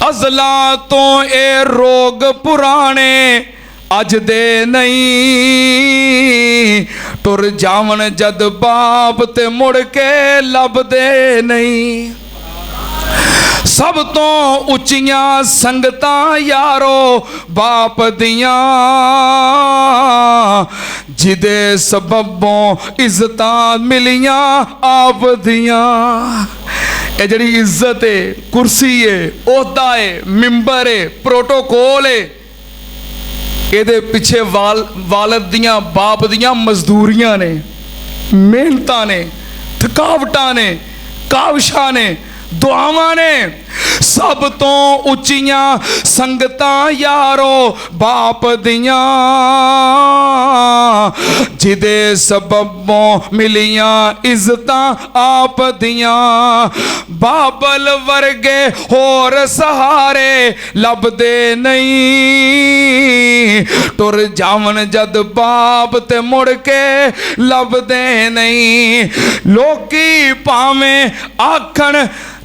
अज़ला तो ए रोग पुराने अज दे नहीं, टुर जावन जद बाप ते मुड़ के लभदे नहीं। सब तो उच्चियां संगतां यारो बाप दियां, जिदे सबबों इज्जतां मिलियां आप दियां। ये जड़ी इज्जत है, कुर्सी है, ओहदा है, मिंबर है, प्रोटोकॉल है, ਇਹਦੇ ਪਿੱਛੇ ਵਾਲਦ ਦੀਆਂ ਬਾਪ ਦੀਆਂ ਮਜ਼ਦੂਰੀਆਂ ਨੇ, ਮਿਹਨਤਾਂ ਨੇ, ਥਕਾਵਟਾਂ ਨੇ, ਕਾਵਸ਼ਾਂ ਨੇ, ਦੁਆਵਾਂ ਨੇ। सब तो उच्चियां संगतां यारो बाप दियां, जिदे सबबों मिलियां इज्जतां आप दियां। बाबल वर्गे होर सहारे लभदे नहीं, टुर जावन जद बाप ते मुड़ के लभदे नहीं। लोकी भावें आखण,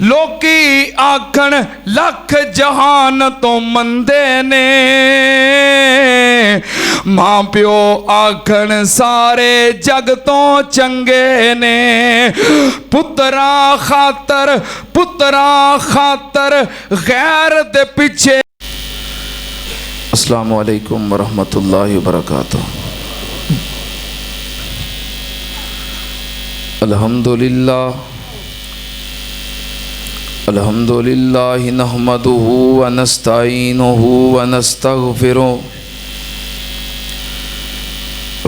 लोकी आखण लख जहान तो मंदे ने, मां प्यो आखण सारे जग तो चंगे ने। पुत्रा खातर, पुत्रा खातर गैर दे पिछे। अस्सलामु अलैकुम वरहमतुल्लाहि वबरकातुहू। अल्हम्दुलिल्लाह अल्हम्दुलिल्लाहि नहमदुहु व नस्तईनुहु व नस्तगफिरुहु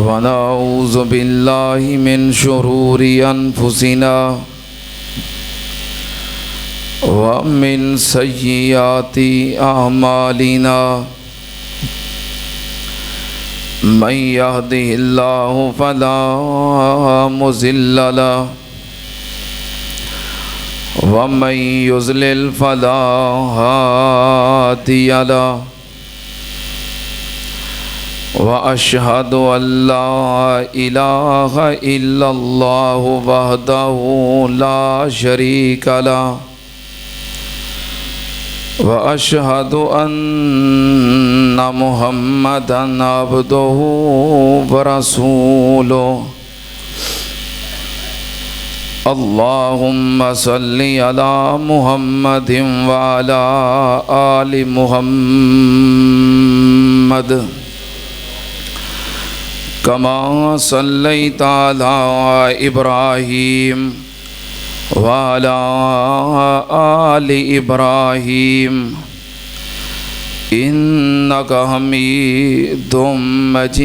व नऊज़ु बिल्लाहि मिन शुरूरि अनफुसिना व मिन सय्यिआति अअमालिना। मन यहदिहिल्लाहु फला मुज़िल्ल लहु वमन युज़लिल फला हादिय लहु। व अशहदु अल्ला इलाहा इल्लल्लाहु वहदहु ला शरीका लहु। व अशहदु अन्ना मुहम्मदन अब्दुहु व रसूलुहु। अल्लाहुम्मा सल्लि अला मुहम्मदिन व अला आलि मुहम्मद कमा सल्लैता अला इब्राहीम व अला आलि इब्राहीम इन्नका हमीदुम मजीद।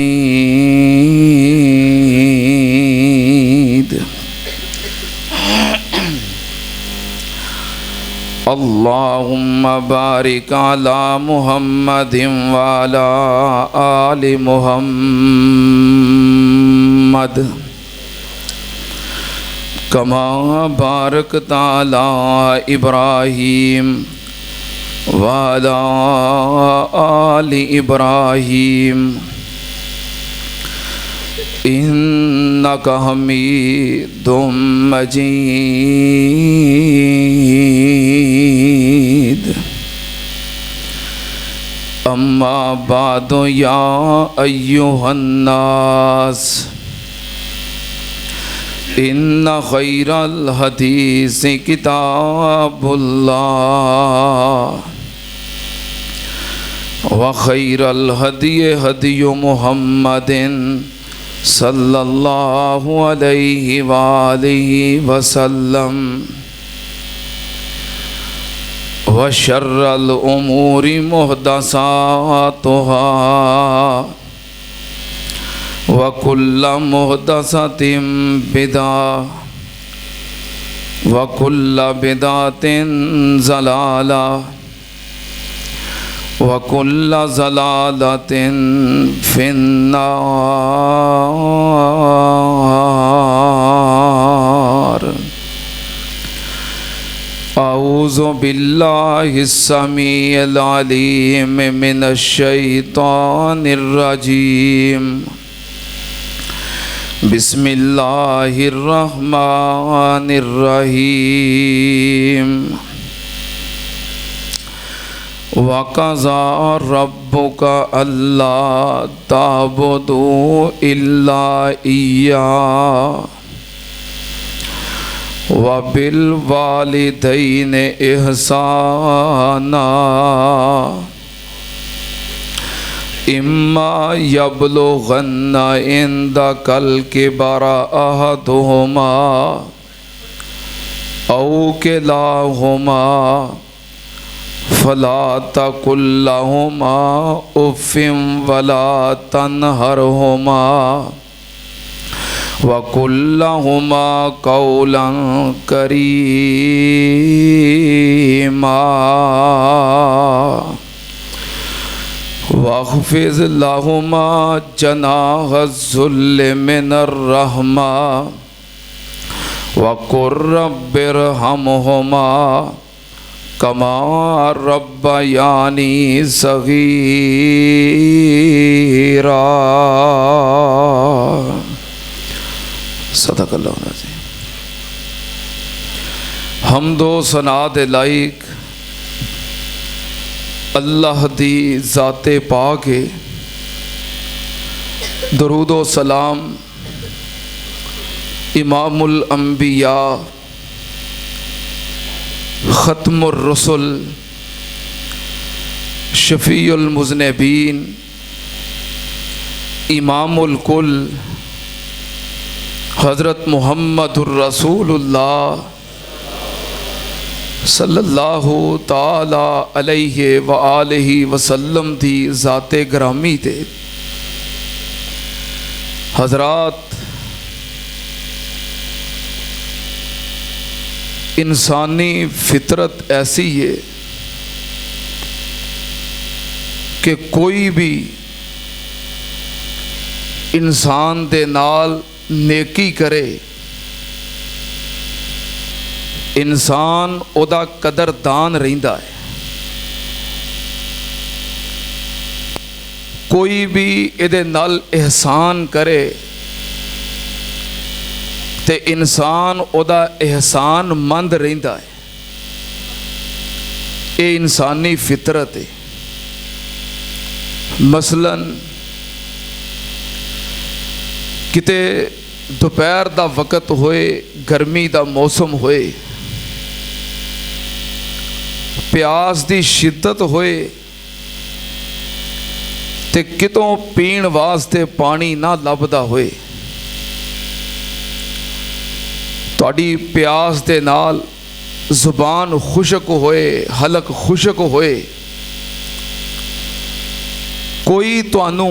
अल्लाहुम्मा बारिक अला मुहम्मदिन व अला आलि मुहम्मद कमा बारकता अला इब्राहीम व अला आलि इब्राहीम इन्नका हमीदुम मजीद। अम्मा बादो या अय्युहन्नास इन्ना खैरल हदीस किताबुल्लाह व खैरल हदी हदी मुहम्मदिन सल्लल्लाहु अलैहि वालिहि वसल्लम। व शर्रल उमूरि मुहदसातुहा व कुल्ल मुहदसतिन बिदा व कुल्ल बिदातिन ज़लाला व कुल्ल ज़लालतिन फिन्नार। औज़ु बिल्लाहिस समीइल अलीम मिनश शैतानिर रजीम। बिस्मिल्लाहिर रहमानिर रहीम। वक़ज़ा रब्बुका अल्ला ताबुदू इल्ला इय्याहु व बिल वालिदैनि इहसाना इम्मा यबलुगन्ना इंदकल किबरा अहदुहुमा औ किलाहुमा फला तकुल लहुमा उफ़्फ़िन वला तनहरहुमा वकुल लहुमा कौलन करीमा वख़्फ़िज़ लहुमा जनाहज़्ज़ुल्लि मिनर रहमा वक़ुर रब्बिरहमहुमा कमा रब्बयानी सगीरा। सदक़ल्लाहु अज़ीम। हम्दो सना दे लाइक अल्लाह दी ज़ाते पाक है। दरूदो सलाम इमामुल अंबिया ख़त्मुर रसूल शफ़ीउल मुज़निबीन इमामुल कुल हज़रत मुहम्मदुर रसूलुल्लाह सल्लल्लाहु ताला अलैहि व आलिहि वसल्लम दी ज़ाते ग्रामी ते। हज़रात, इंसानी फितरत ऐसी है कि कोई भी इंसान दे नाल नेकी करे, इंसान ओदा कदरदान रहिंदा है। कोई भी इहदे नाल एहसान करे ते इंसान ओदा एहसान मंद रहिंदा है। ये इंसानी फितरत है। मसलन किते दोपहर दा वक़्त होए, गर्मी दा मौसम होए, प्यास दी शिद्दत होए ते कितों पीण वास्ते पानी ना लभदा होए, तुहाडी प्यास दे नाल जुबान खुशक होए, हलक खुशक होए, कोई तुहानू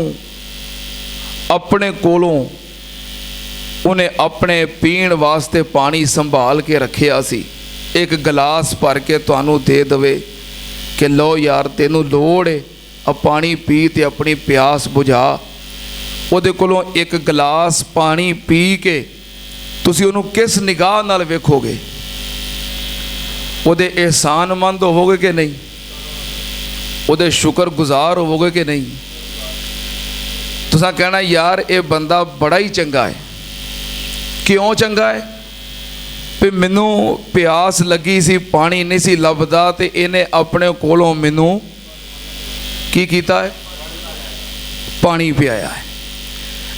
अपने कोलों उन्हें अपने पीण वास्ते पानी संभाल के रखिया सी, एक गिलास भर के तुहानू दे दवे कि लो यार तेनू लोड़ है, अब पानी पी ते अपनी प्यास बुझा। उहदे कोलों एक गिलास पानी पी के तुसी उन्हूं किस निगाह नाल वेखोगे? उहदे एहसानमंद होवोगे कि नहीं? उहदे शुक्रगुजार होवोगे कि नहीं? तुसां कहना यार ये बंदा बड़ा ही चंगा है। क्यों चंगा है? भी मैनू प्यास लगी सी, पानी नहीं सी लभदा ते इहने अपने कोलों मैनू की कीता है? पानी पियाया है।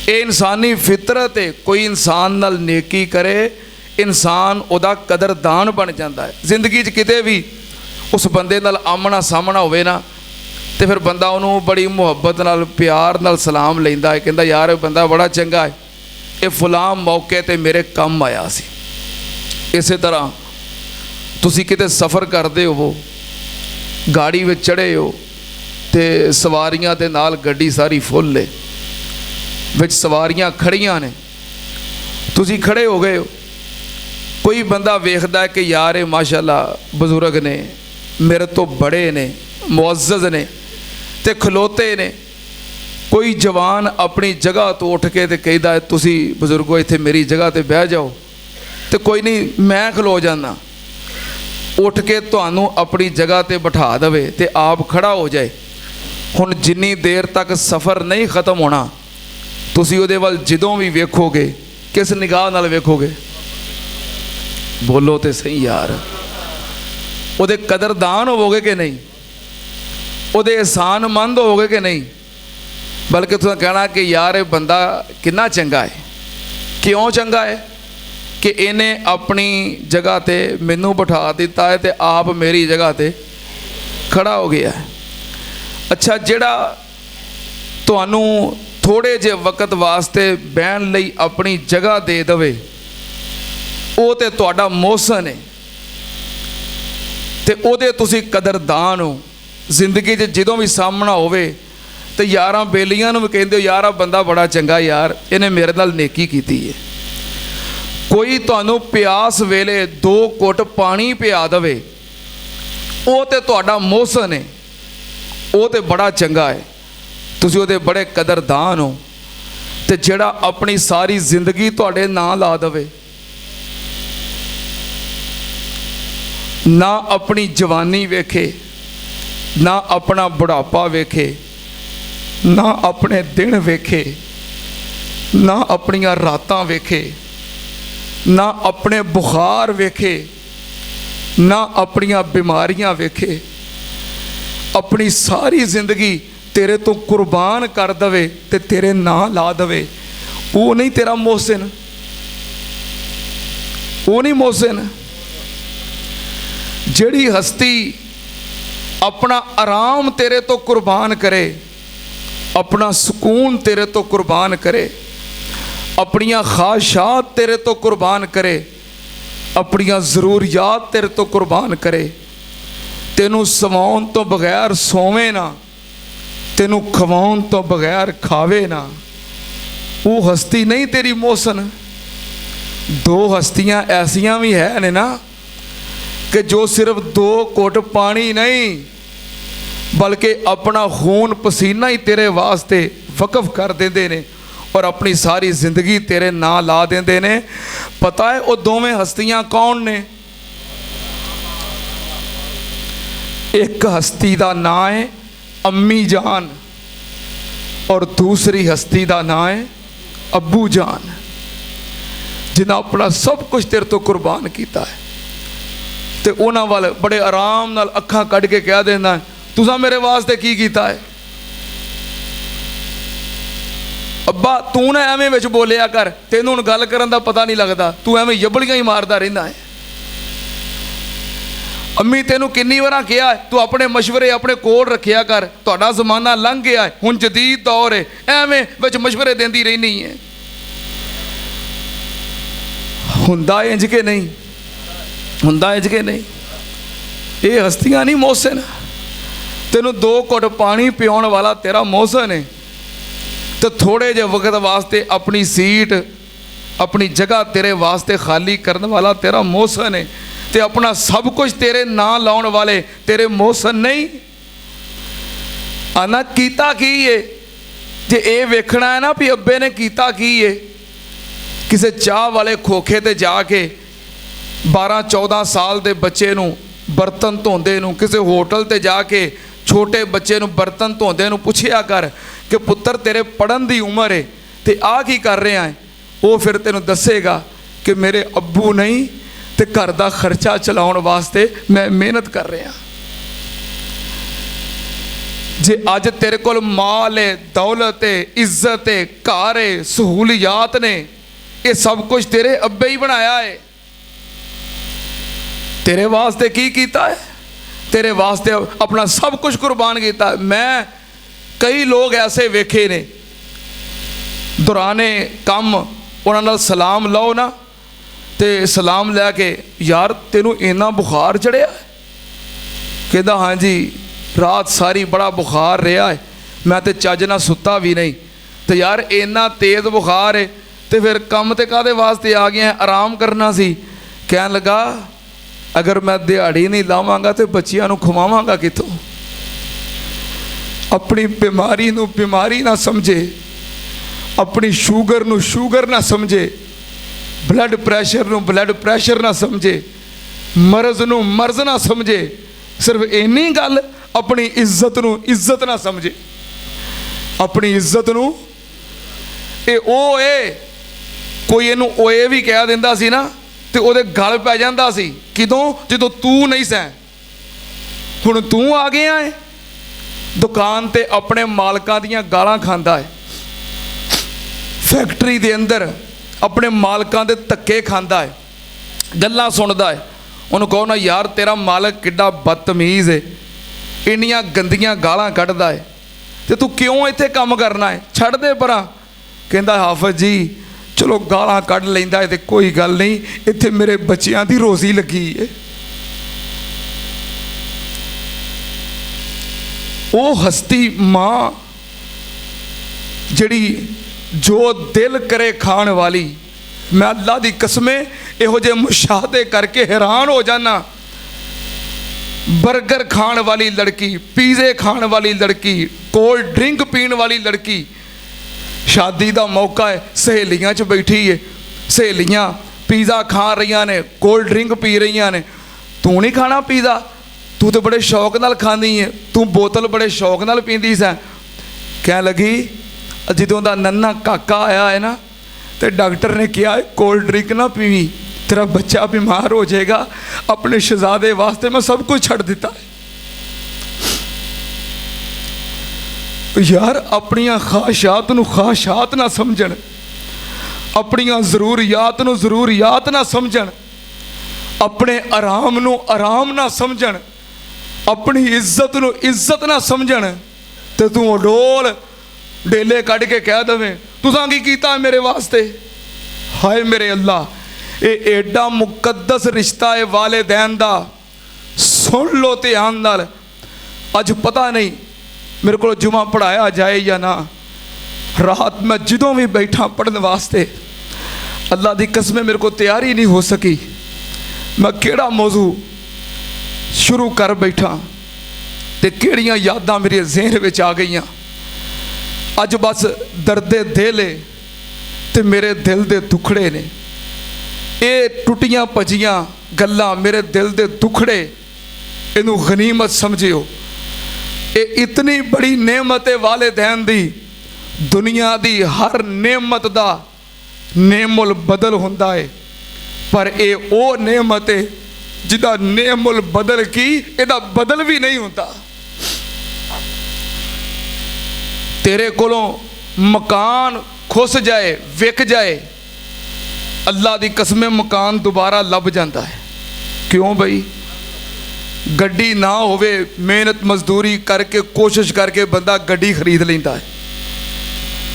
ये इंसानी फितरत है। कोई इंसान नाल नेकी करे, इंसान उहदा कदरदान बन जाता है। जिंदगी च किते भी उस बंदे नाल आमना सामना होवे ना तो फिर बंदा उन्होंने बड़ी मुहब्बत नाल प्यार नाल सलाम लैंदा है, कहता यार ये बंदा बड़ा चंगा है, ये फलां मौके ते मेरे कम आया सी। इस तरह तुसी किते सफ़र करते हो, गाड़ी में चढ़े हो तो सवारियां दे नाल गड्डी सारी फुल है, विच सवारियां खड़ियां ने, तुसी खड़े हो गए हो, कोई बंदा वेखदा है कि यार ये माशाअल्लाह बजुर्ग ने, मेरे तो बड़े ने, मुअज़्ज़ज़ ने ते खलोते ने। कोई जवान अपनी जगह तो उठ के ते कहदा है तुसी बजुर्गो इत्थे मेरी जगह ते बह जाओ, तो कोई नहीं मैं खलो जाना, उठ के तुहानू अपनी जगह ते बिठा दवे ते आप खड़ा हो जाए। हुण जिन्नी देर तक सफ़र नहीं ख़त्म होना तुसी उहदे वल जदों भी वेखोगे किस निगाह नाल वेखोगे? बोलो तो सही यार, उहदे कदरदान होवोगे कि नहीं? ਉਹਦੇ ਇਹਸਾਨਮੰਦ ਹੋਗੇ ਕਿ ਨਹੀਂ? ਬਲਕਿ ਤੁਸੀਂ ਕਹਿਣਾ ਕਿ ਯਾਰ ਇਹ ਬੰਦਾ ਕਿੰਨਾ ਚੰਗਾ ਹੈ। ਕਿਉਂ ਚੰਗਾ ਹੈ? ਕਿ ਇਹਨੇ ਆਪਣੀ ਜਗ੍ਹਾ ਤੇ ਮੈਨੂੰ ਬਿਠਾ ਦਿੱਤਾ ਹੈ ਤੇ ਆਪ ਮੇਰੀ ਜਗ੍ਹਾ ਤੇ ਖੜਾ ਹੋ ਗਿਆ ਹੈ। ਅੱਛਾ, ਜਿਹੜਾ ਤੁਹਾਨੂੰ ਥੋੜ੍ਹੇ ਜਿਹੇ ਵਕਤ ਵਾਸਤੇ ਬਹਿਣ ਲਈ ਆਪਣੀ ਜਗ੍ਹਾ ਦੇ ਦੇਵੇ, ਉਹ ਤੇ ਤੁਹਾਡਾ ਮੋਹਸਨ ਹੈ ਤੇ ਉਹਦੇ ਤੁਸੀਂ ਕਦਰਦਾਨ ਹੋ। ਜ਼ਿੰਦਗੀ 'ਚ ਜਦੋਂ ਵੀ ਸਾਹਮਣਾ ਹੋਵੇ ਤੇ ਯਾਰਾਂ ਬੇਲੀਆਂ ਨੂੰ ਵੀ ਕਹਿੰਦੇ ਹੋ ਯਾਰ ਆ ਬੰਦਾ ਬੜਾ ਚੰਗਾ, ਯਾਰ ਇਹਨੇ ਮੇਰੇ ਨਾਲ ਨੇਕੀ ਕੀਤੀ ਹੈ। ਕੋਈ ਤੁਹਾਨੂੰ ਪਿਆਸ ਵੇਲੇ 2 ਘੁੱਟ ਪਾਣੀ ਪਿਆ ਦੇਵੇ, ਉਹ ਤੇ ਤੁਹਾਡਾ ਮੋਹਸਨ ਹੈ, ਉਹ ਤੇ ਬੜਾ ਚੰਗਾ ਹੈ, ਤੁਸੀਂ ਉਹਦੇ ਬੜੇ ਕਦਰਦਾਨ ਹੋ। ਤੇ ਜਿਹੜਾ ਆਪਣੀ ਸਾਰੀ ਜ਼ਿੰਦਗੀ ਤੁਹਾਡੇ ਨਾਂ ਲਾ ਦੇਵੇ, ਨਾ ਆਪਣੀ ਜਵਾਨੀ ਵੇਖੇ, ਨਾ ਆਪਣਾ ਬੁਢਾਪਾ ਵੇਖੇ, ਨਾ ਆਪਣੇ ਦਿਨ ਵੇਖੇ, ਨਾ ਆਪਣੀਆਂ ਰਾਤਾਂ ਵੇਖੇ, ਨਾ ਆਪਣੇ ਬੁਖਾਰ ਵੇਖੇ, ਨਾ ਆਪਣੀਆਂ ਬਿਮਾਰੀਆਂ ਵੇਖੇ, ਆਪਣੀ ਸਾਰੀ ਜ਼ਿੰਦਗੀ ਤੇਰੇ ਤੋਂ ਕੁਰਬਾਨ ਕਰ ਦੇਵੇ ਤੇ ਤੇਰੇ ਨਾਂ ਲਾ ਦੇਵੇ, ਉਹ ਨਹੀਂ ਤੇਰਾ ਮੋਹਸਿਨ, ਉਹ ਨਹੀਂ ਮੋਹਸਿਨ। ਜਿਹੜੀ ਹਸਤੀ ਆਪਣਾ ਆਰਾਮ ਤੇਰੇ ਤੋਂ ਕੁਰਬਾਨ ਕਰੇ, ਆਪਣਾ ਸਕੂਨ ਤੇਰੇ ਤੋਂ ਕੁਰਬਾਨ ਕਰੇ, ਆਪਣੀਆਂ ਖਾਹਿਸ਼ਾਤ ਤੇਰੇ ਤੋਂ ਕੁਰਬਾਨ ਕਰੇ, ਆਪਣੀਆਂ ਜ਼ਰੂਰੀਆਤ ਤੇਰੇ ਤੋਂ ਕੁਰਬਾਨ ਕਰੇ, ਤੈਨੂੰ ਸਵਾਉਣ ਤੋਂ ਬਗੈਰ ਸੋਵੇ ਨਾ, ਤੈਨੂੰ ਖਵਾਉਣ ਤੋਂ ਬਗੈਰ ਖਾਵੇ ਨਾ, ਉਹ ਹਸਤੀ ਨਹੀਂ ਤੇਰੀ ਮੋਹਸਨ। 2 ਹਸਤੀਆਂ ਐਸੀਆਂ ਵੀ ਹੈ ਨੇ ਨਾ ਕਿ ਜੋ ਸਿਰਫ 2 ਘੁੱਟ ਪਾਣੀ ਨਹੀਂ ਬਲਕਿ ਆਪਣਾ ਖੂਨ ਪਸੀਨਾ ਹੀ ਤੇਰੇ ਵਾਸਤੇ ਵਕਫ ਕਰ ਦਿੰਦੇ ਨੇ ਔਰ ਆਪਣੀ ਸਾਰੀ ਜ਼ਿੰਦਗੀ ਤੇਰੇ ਨਾਂ ਲਾ ਦਿੰਦੇ ਨੇ। ਪਤਾ ਹੈ ਉਹ ਦੋਵੇਂ ਹਸਤੀਆਂ ਕੌਣ ਨੇ? ਇੱਕ ਹਸਤੀ ਦਾ ਨਾਂ ਹੈ ਅੰਮੀ ਜਾਨ ਔਰ ਦੂਸਰੀ ਹਸਤੀ ਦਾ ਨਾਂ ਹੈ ਅੱਬੂ ਜਾਨ, ਜਿਨ੍ਹਾਂ ਆਪਣਾ ਸਭ ਕੁਝ ਤੇਰੇ ਤੋਂ ਕੁਰਬਾਨ ਕੀਤਾ ਹੈ। ਤੇ ਉਹਨਾਂ ਵੱਲ ਬੜੇ ਆਰਾਮ ਨਾਲ ਅੱਖਾਂ ਕੱਢ ਕੇ ਕਹਿ ਦਿੰਦਾ, ਤੁਸੀਂ ਮੇਰੇ ਵਾਸਤੇ ਕੀ ਕੀਤਾ ਹੈ? ਅੱਬਾ ਤੂੰ ਨਾ ਐਵੇਂ ਵਿੱਚ ਬੋਲਿਆ ਕਰ, ਤੈਨੂੰ ਹੁਣ ਗੱਲ ਕਰਨ ਦਾ ਪਤਾ ਨਹੀਂ ਲੱਗਦਾ, ਤੂੰ ਐਵੇਂ ਯਬਲੀਆਂ ਹੀ ਮਾਰਦਾ ਰਹਿੰਦਾ ਹੈ। ਅੰਮੀ ਤੈਨੂੰ ਕਿੰਨੀ ਵਾਰਾਂ ਕਿਹਾ ਤੂੰ ਆਪਣੇ ਮਸ਼ਵਰੇ ਆਪਣੇ ਕੋਲ ਰੱਖਿਆ ਕਰ, ਤੁਹਾਡਾ ਜ਼ਮਾਨਾ ਲੰਘ ਗਿਆ ਹੈ, ਹੁਣ ਜਦੀਦ ਦੌਰ ਹੈ, ਐਵੇਂ ਵਿੱਚ ਮਸ਼ਵਰੇ ਦਿੰਦੀ ਰਹਿਣੀ ਹੈ। ਹੁੰਦਾ ਇੰਜ ਕਿ ਨਹੀਂ? ਹੁੰਦਾ ਇੰਜ ਕਿ ਨਹੀਂ? ਇਹ ਹਸਤੀਆਂ ਨਹੀਂ ਮੋਹਸਿਨ। ਤੈਨੂੰ 2 ਘੁੱਟ ਪਾਣੀ ਪਿਆਉਣ ਵਾਲਾ ਤੇਰਾ ਮੋਹਸਿਨ ਹੈ ਤੇ ਥੋੜ੍ਹੇ ਜਿਹੇ ਵਕਤ ਵਾਸਤੇ ਆਪਣੀ ਸੀਟ ਆਪਣੀ ਜਗ੍ਹਾ ਤੇਰੇ ਵਾਸਤੇ ਖਾਲੀ ਕਰਨ ਵਾਲਾ ਤੇਰਾ ਮੋਹਸਿਨ ਹੈ ਤੇ ਆਪਣਾ ਸਭ ਕੁਝ ਤੇਰੇ ਨਾਂ ਲਾਉਣ ਵਾਲੇ ਤੇਰੇ ਮੋਹਸਿਨ ਨਹੀਂ। ਆਨਾ ਕੀਤਾ ਕੀ ਹੈ? ਜੇ ਇਹ ਵੇਖਣਾ ਹੈ ਨਾ ਵੀ ਅੱਬੇ ਨੇ ਕੀਤਾ ਕੀ ਹੈ, ਕਿਸੇ ਚਾਹ ਵਾਲੇ ਖੋਖੇ ਤੇ ਜਾ ਕੇ 12-14 ਸਾਲ ਦੇ ਬੱਚੇ ਨੂੰ ਬਰਤਨ ਧੋਂਦੇ ਨੂੰ, ਕਿਸੇ ਹੋਟਲ ਤੇ ਜਾ ਕੇ ਛੋਟੇ ਬੱਚੇ ਨੂੰ ਬਰਤਨ ਧੋਂਦੇ ਨੂੰ ਪੁੱਛਿਆ ਕਰ ਕਿ ਪੁੱਤਰ ਤੇਰੇ ਪੜ੍ਹਨ ਦੀ ਉਮਰ ਹੈ ਤੇ ਆਹ ਕੀ ਕਰ ਰਿਹਾ ਹੈ? ਉਹ ਫਿਰ ਤੈਨੂੰ ਦੱਸੇਗਾ ਕਿ ਮੇਰੇ ਅੱਬੂ ਨਹੀਂ ਤੇ ਘਰ ਦਾ ਖਰਚਾ ਚਲਾਉਣ ਵਾਸਤੇ ਮੈਂ ਮਿਹਨਤ ਕਰ ਰਿਹਾ। ਜੇ ਅੱਜ ਤੇਰੇ ਕੋਲ ਮਾਲ ਹੈ, ਦੌਲਤ ਹੈ, ਇੱਜ਼ਤ ਹੈ, ਘਰ ਹੈ, ਸਹੂਲੀਅਤ ਨੇ, ਇਹ ਸਭ ਕੁਝ ਤੇਰੇ ਅੱਬੇ ਹੀ ਬਣਾਇਆ ਹੈ। ਤੇਰੇ ਵਾਸਤੇ ਕੀ ਕੀਤਾ ਹੈ? ਤੇਰੇ ਵਾਸਤੇ ਆਪਣਾ ਸਭ ਕੁਝ ਕੁਰਬਾਨ ਕੀਤਾ। ਮੈਂ ਕਈ ਲੋਕ ਐਸੇ ਵੇਖੇ ਨੇ, ਦੌਰਾਨੇ ਕੰਮ ਉਹਨਾਂ ਨਾਲ ਸਲਾਮ ਲਓ ਨਾ ਤੇ ਸਲਾਮ ਲੈ ਕੇ, ਯਾਰ ਤੈਨੂੰ ਇੰਨਾ ਬੁਖਾਰ ਚੜਿਆ? ਕਹਿੰਦਾ ਹਾਂਜੀ ਰਾਤ ਸਾਰੀ ਬੜਾ ਬੁਖਾਰ ਰਿਹਾ ਹੈ, ਮੈਂ ਤੇ ਚੱਜ ਨਾਲ ਸੁੱਤਾ ਵੀ ਨਹੀਂ। ਤੇ ਯਾਰ ਇੰਨਾ ਤੇਜ਼ ਬੁਖਾਰ ਹੈ ਤੇ ਫਿਰ ਕੰਮ ਤੇ ਕਾਹਦੇ ਵਾਸਤੇ ਆ ਗਿਆ? ਆਰਾਮ ਕਰਨਾ ਸੀ। ਕਹਿਣ ਲੱਗਾ ਅਗਰ ਮੈਂ ਦਿਹਾੜੀ ਨਹੀਂ ਲਾਵਾਂਗਾ ਤੇ ਬੱਚਿਆਂ ਨੂੰ ਖਵਾਵਾਂਗਾ ਕਿੱਥੋਂ? ਆਪਣੀ ਬਿਮਾਰੀ ਨੂੰ ਬਿਮਾਰੀ ਨਾ ਸਮਝੇ, ਆਪਣੀ ਸ਼ੂਗਰ ਨੂੰ ਸ਼ੂਗਰ ਨਾ ਸਮਝੇ, ਬਲੱਡ ਪ੍ਰੈਸ਼ਰ ਨੂੰ ਬਲੱਡ ਪ੍ਰੈਸ਼ਰ ਨਾ ਸਮਝੇ, ਮਰਜ਼ ਨੂੰ ਮਰਜ਼ ਨਾ ਸਮਝੇ। ਸਿਰਫ ਇੰਨੀ ਗੱਲ, ਆਪਣੀ ਇੱਜ਼ਤ ਨੂੰ ਇੱਜ਼ਤ ਨਾ ਸਮਝੇ। ਆਪਣੀ ਇੱਜ਼ਤ ਨੂੰ ਇਹ ਉਹ ਏ, ਕੋਈ ਇਹਨੂੰ ਓਏ ਵੀ ਕਹਿ ਦਿੰਦਾ ਸੀ ਨਾ ਤੇ ਉਹਦੇ ਗਲ ਪੈ ਜਾਂਦਾ ਸੀ। ਕਿਦੋਂ? ਜਦੋਂ ਤੂੰ ਨਹੀਂ ਸੈਂ। ਹੁਣ ਤੂੰ ਆ ਗਿਆ ਹੈ दुकान ते अपने मालकां दियां गालां खांदा है, फैक्ट्री दे अंदर अपने मालकां दे धक्के खांदा है, गल्लां सुनदा है। उन्होंने कहो ना यार तेरा मालक किड्डा बदतमीज़ है, इन्नियां गंदियां गालां कढ़दा है, तो तू क्यों इत्थे काम करना है, छड़ दे परां। कहंदा हाफिज जी चलो गालां कढ़ लैंदा है तो कोई गल नहीं, इत्थे मेरे बच्चियां दी रोज़ी लगी है। वो हस्ती माँ जिहड़ी जो दिल करे खाण वाली, मैं अल्लाह दी कसमें इहो जे मुशाहदे करके हैरान हो जाना। बर्गर खाण वाली लड़की, पीज़े खाण वाली लड़की, कोल्ड ड्रिंक पीण वाली लड़की, शादी का मौका है, सहेलियां च बैठी है, सहेलियां पीज़ा खा रही ने, कोल्ड ड्रिंक पी रही ने, तू नहीं खाना पीज़ा, तू तो बड़े शौक नाल खांदी है, तू बोतल बड़े शौक नाल पींदी सै। कह लगी जदों दा नन्ना काका आया है ना, तो डॉक्टर ने कहा कोल्ड ड्रिंक ना पीवी, तेरा बच्चा बीमार हो जाएगा, अपने शहजादे वास्ते मैं सब कुछ छड़ दिता है। यार अपनियां ख्वाहिशात नूं ख्वाहिशात ना समझण, अपनियां ज़रूरियात नूं ज़रूरियात ना समझण, अपने आराम नूं आराम ना समझण, अपनी इज्जत नूं इज्जत ना समझण, ते तू डोल डेले कढ़ के कह दवें तुसां की कीता मेरे वास्ते। हाय मेरे अल्लाह, ये एडा मुकद्दस रिश्ता है वालिदैन दा, सुन लो ध्यान नाल। अज पता नहीं मेरे को जुमा पढ़ाया जाए या ना, रात मैं जदों भी बैठा पढ़ने वास्ते अल्लाह दी कसम मेरे को तैयारी नहीं हो सकी, मैं केड़ा मौजू शुरू कर बैठा ते केड़ियां यादां मेरे ज़हन विच आ गईयां। अज बस दर्दे दिल है ते मेरे दिल दे दुखड़े ने, ये टुटियां भजियां गल्लां मेरे दिल दे दुखड़े, इनू गनीमत समझियो। ये इतनी बड़ी नेमत है वालिदैन दी, दुनिया दी हर नेमत दा नेमुल बदल हुंदा है, पर ये वो नेमत है जिदा नेमुल बदल की इहदा बदल भी नहीं होता। तेरे कोलों मकान खुस जाए विक जाए, अल्लाह दी कसमें मकान दोबारा लभ जाता है। क्यों भाई, गड्डी ना होवे, मेहनत मजदूरी करके कोशिश करके बंदा गड्डी खरीद लेंदा है।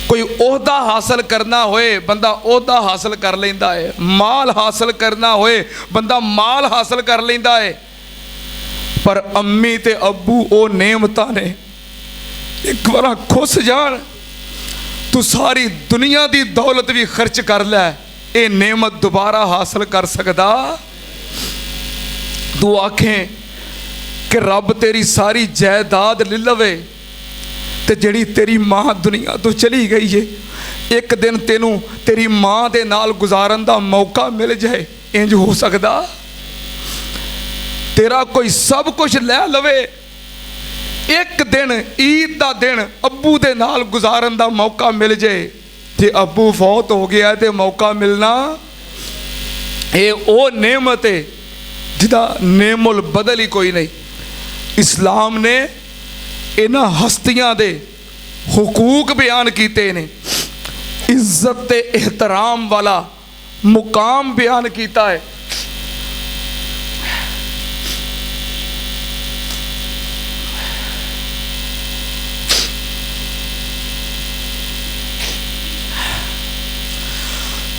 कोई ओहदा हासिल करना होए बंदा ओहदा हासिल कर लेंदा है, माल हासिल करना होए बंदा माल हासिल कर लेंदा है। पर अम्मी ते अब्बू ओ नेमतां ने, एक बार खुस जान तू सारी दुनिया की दौलत भी खर्च कर लै, ये नेमत दोबारा हासिल कर सकदा। तू आखें कि रब तेरी सारी जायदाद ले लवे ते जड़ी तेरी माँ दुनिया तो चली गई है, एक दिन तेनू तेरी माँ दे नाल गुजारन दा मौका मिल जाए, इंज हो सकदा? तेरा कोई सब कुछ लै लवे, एक दिन ईद दा दिन अब्बू दे नाल गुजारन दा मौका मिल जाए, जे अब्बू फौत हो गया तो मौका मिलना, ये ओ नेमत है जिदा नेमुल बदल ही कोई नहीं। इस्लाम ने इन्हां हस्तियां दे हुकूक बयान किए ने, इज्जत ते एहतराम वाला मुकाम बयान किया है।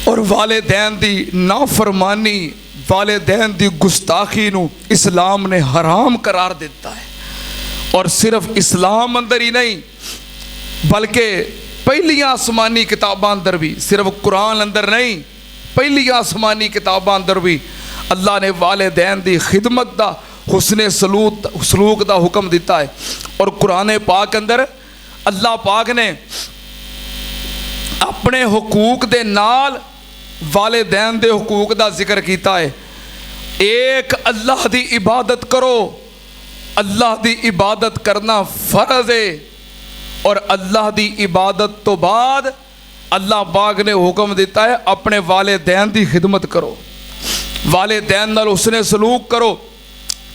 और वालिदैन दी नाफरमानी, वालिदैन दी गुस्ताखी नू इस्लाम ने हराम करार दिता है। और सिर्फ इस्लाम अंदर ही नहीं बल्कि पहली आसमानी किताबां अंदर भी, सिर्फ कुरान अंदर नहीं, पहली आसमानी किताबां अंदर भी अल्लाह ने वालिदैन दी खिदमत दा हुस्ने सलूक दा हुक्म दिता है। और कुरान पाक अंदर अल्लाह पाक ने अपने हुकूक दे नाल वालिदैन दे हुकूक दा जिक्र किया है। एक अल्लाह दी इबादत करो, अल्लाह दी इबादत करना फर्ज है, और अल्लाह दी इबादत तो बाद अल्लाह पाक ने हुक्म दिता है अपने वालिदैन दी खिदमत करो, वालिदैन नाल हुस्ने सलूक करो।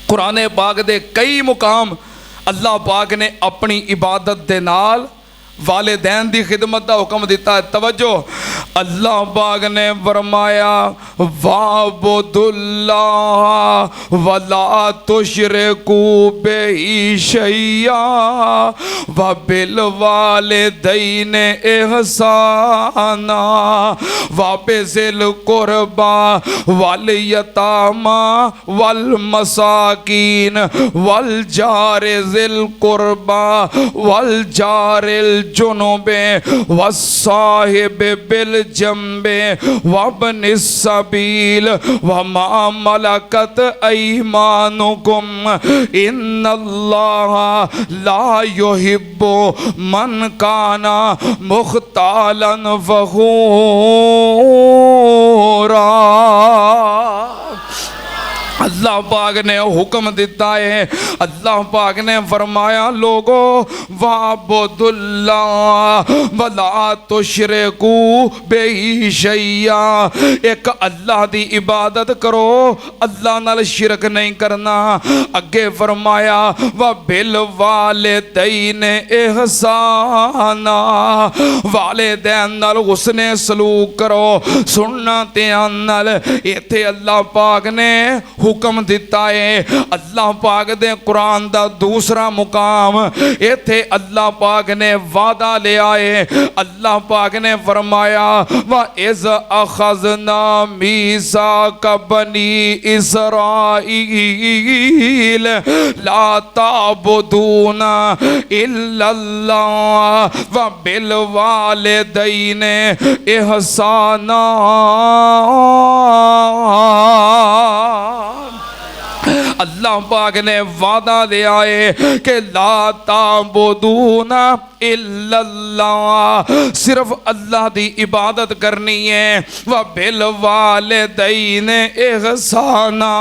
कुरान पाक दे कई मुकाम अल्लाह पाक ने अपनी इबादत दे नाल वालिदैन दी खिदमत का हुक्म दिता है। तवज्जो, अल्लाह पाक ने फरमाया वाबुदुल्लाह वला तुशरिकू बिही शैया व बिल वालिदैन इहसाना व बिज़िल कुरबा वल यतामा वल मसाकीन वल जार ज़िल कुरबा वल जारिल जुनुबे वस्साहिब बिल जंबे वब्न सबील वमा मलकत ऐमानुकुम इन्नल्लाह ला युहिब्बु मन काना मुख्तालन फखूरा। अल्लाह पाक ने हुक्म दिता है। अल्लाह पाक ने फरमाया लोगो वाबुदुल्लाह वला तुशरिकू बिही शैया, एक अल्लाह दी इबादत करो, अल्लाह नाल शिरक नहीं करना। अगे फरमाया व बिल वालिदैन इहसाना, वालिदैन नाल हुस्ने सलूक करो। सुनना ध्यान नाल, इत्थे अल्लाह पाक ने हुक्म दिता है। अल्लाह पाक दे कुरान दा दूसरा मुकाम, इत्थे अल्लाह पाक ने वादा लिया है। अल्लाह पाक ने फरमाया व इज़ अखज़ना मीसाक बनी इसराईल ला ताबुदूना इल्लल्लाह व बिल वालिदैन इहसाना। अल्लाह पाक ने वादा लिया है कि ला ताबुदूना इल्लल्लाह, सिर्फ अल्लाह दी इबादत करनी है। व बिल वालिदैन इहसाना,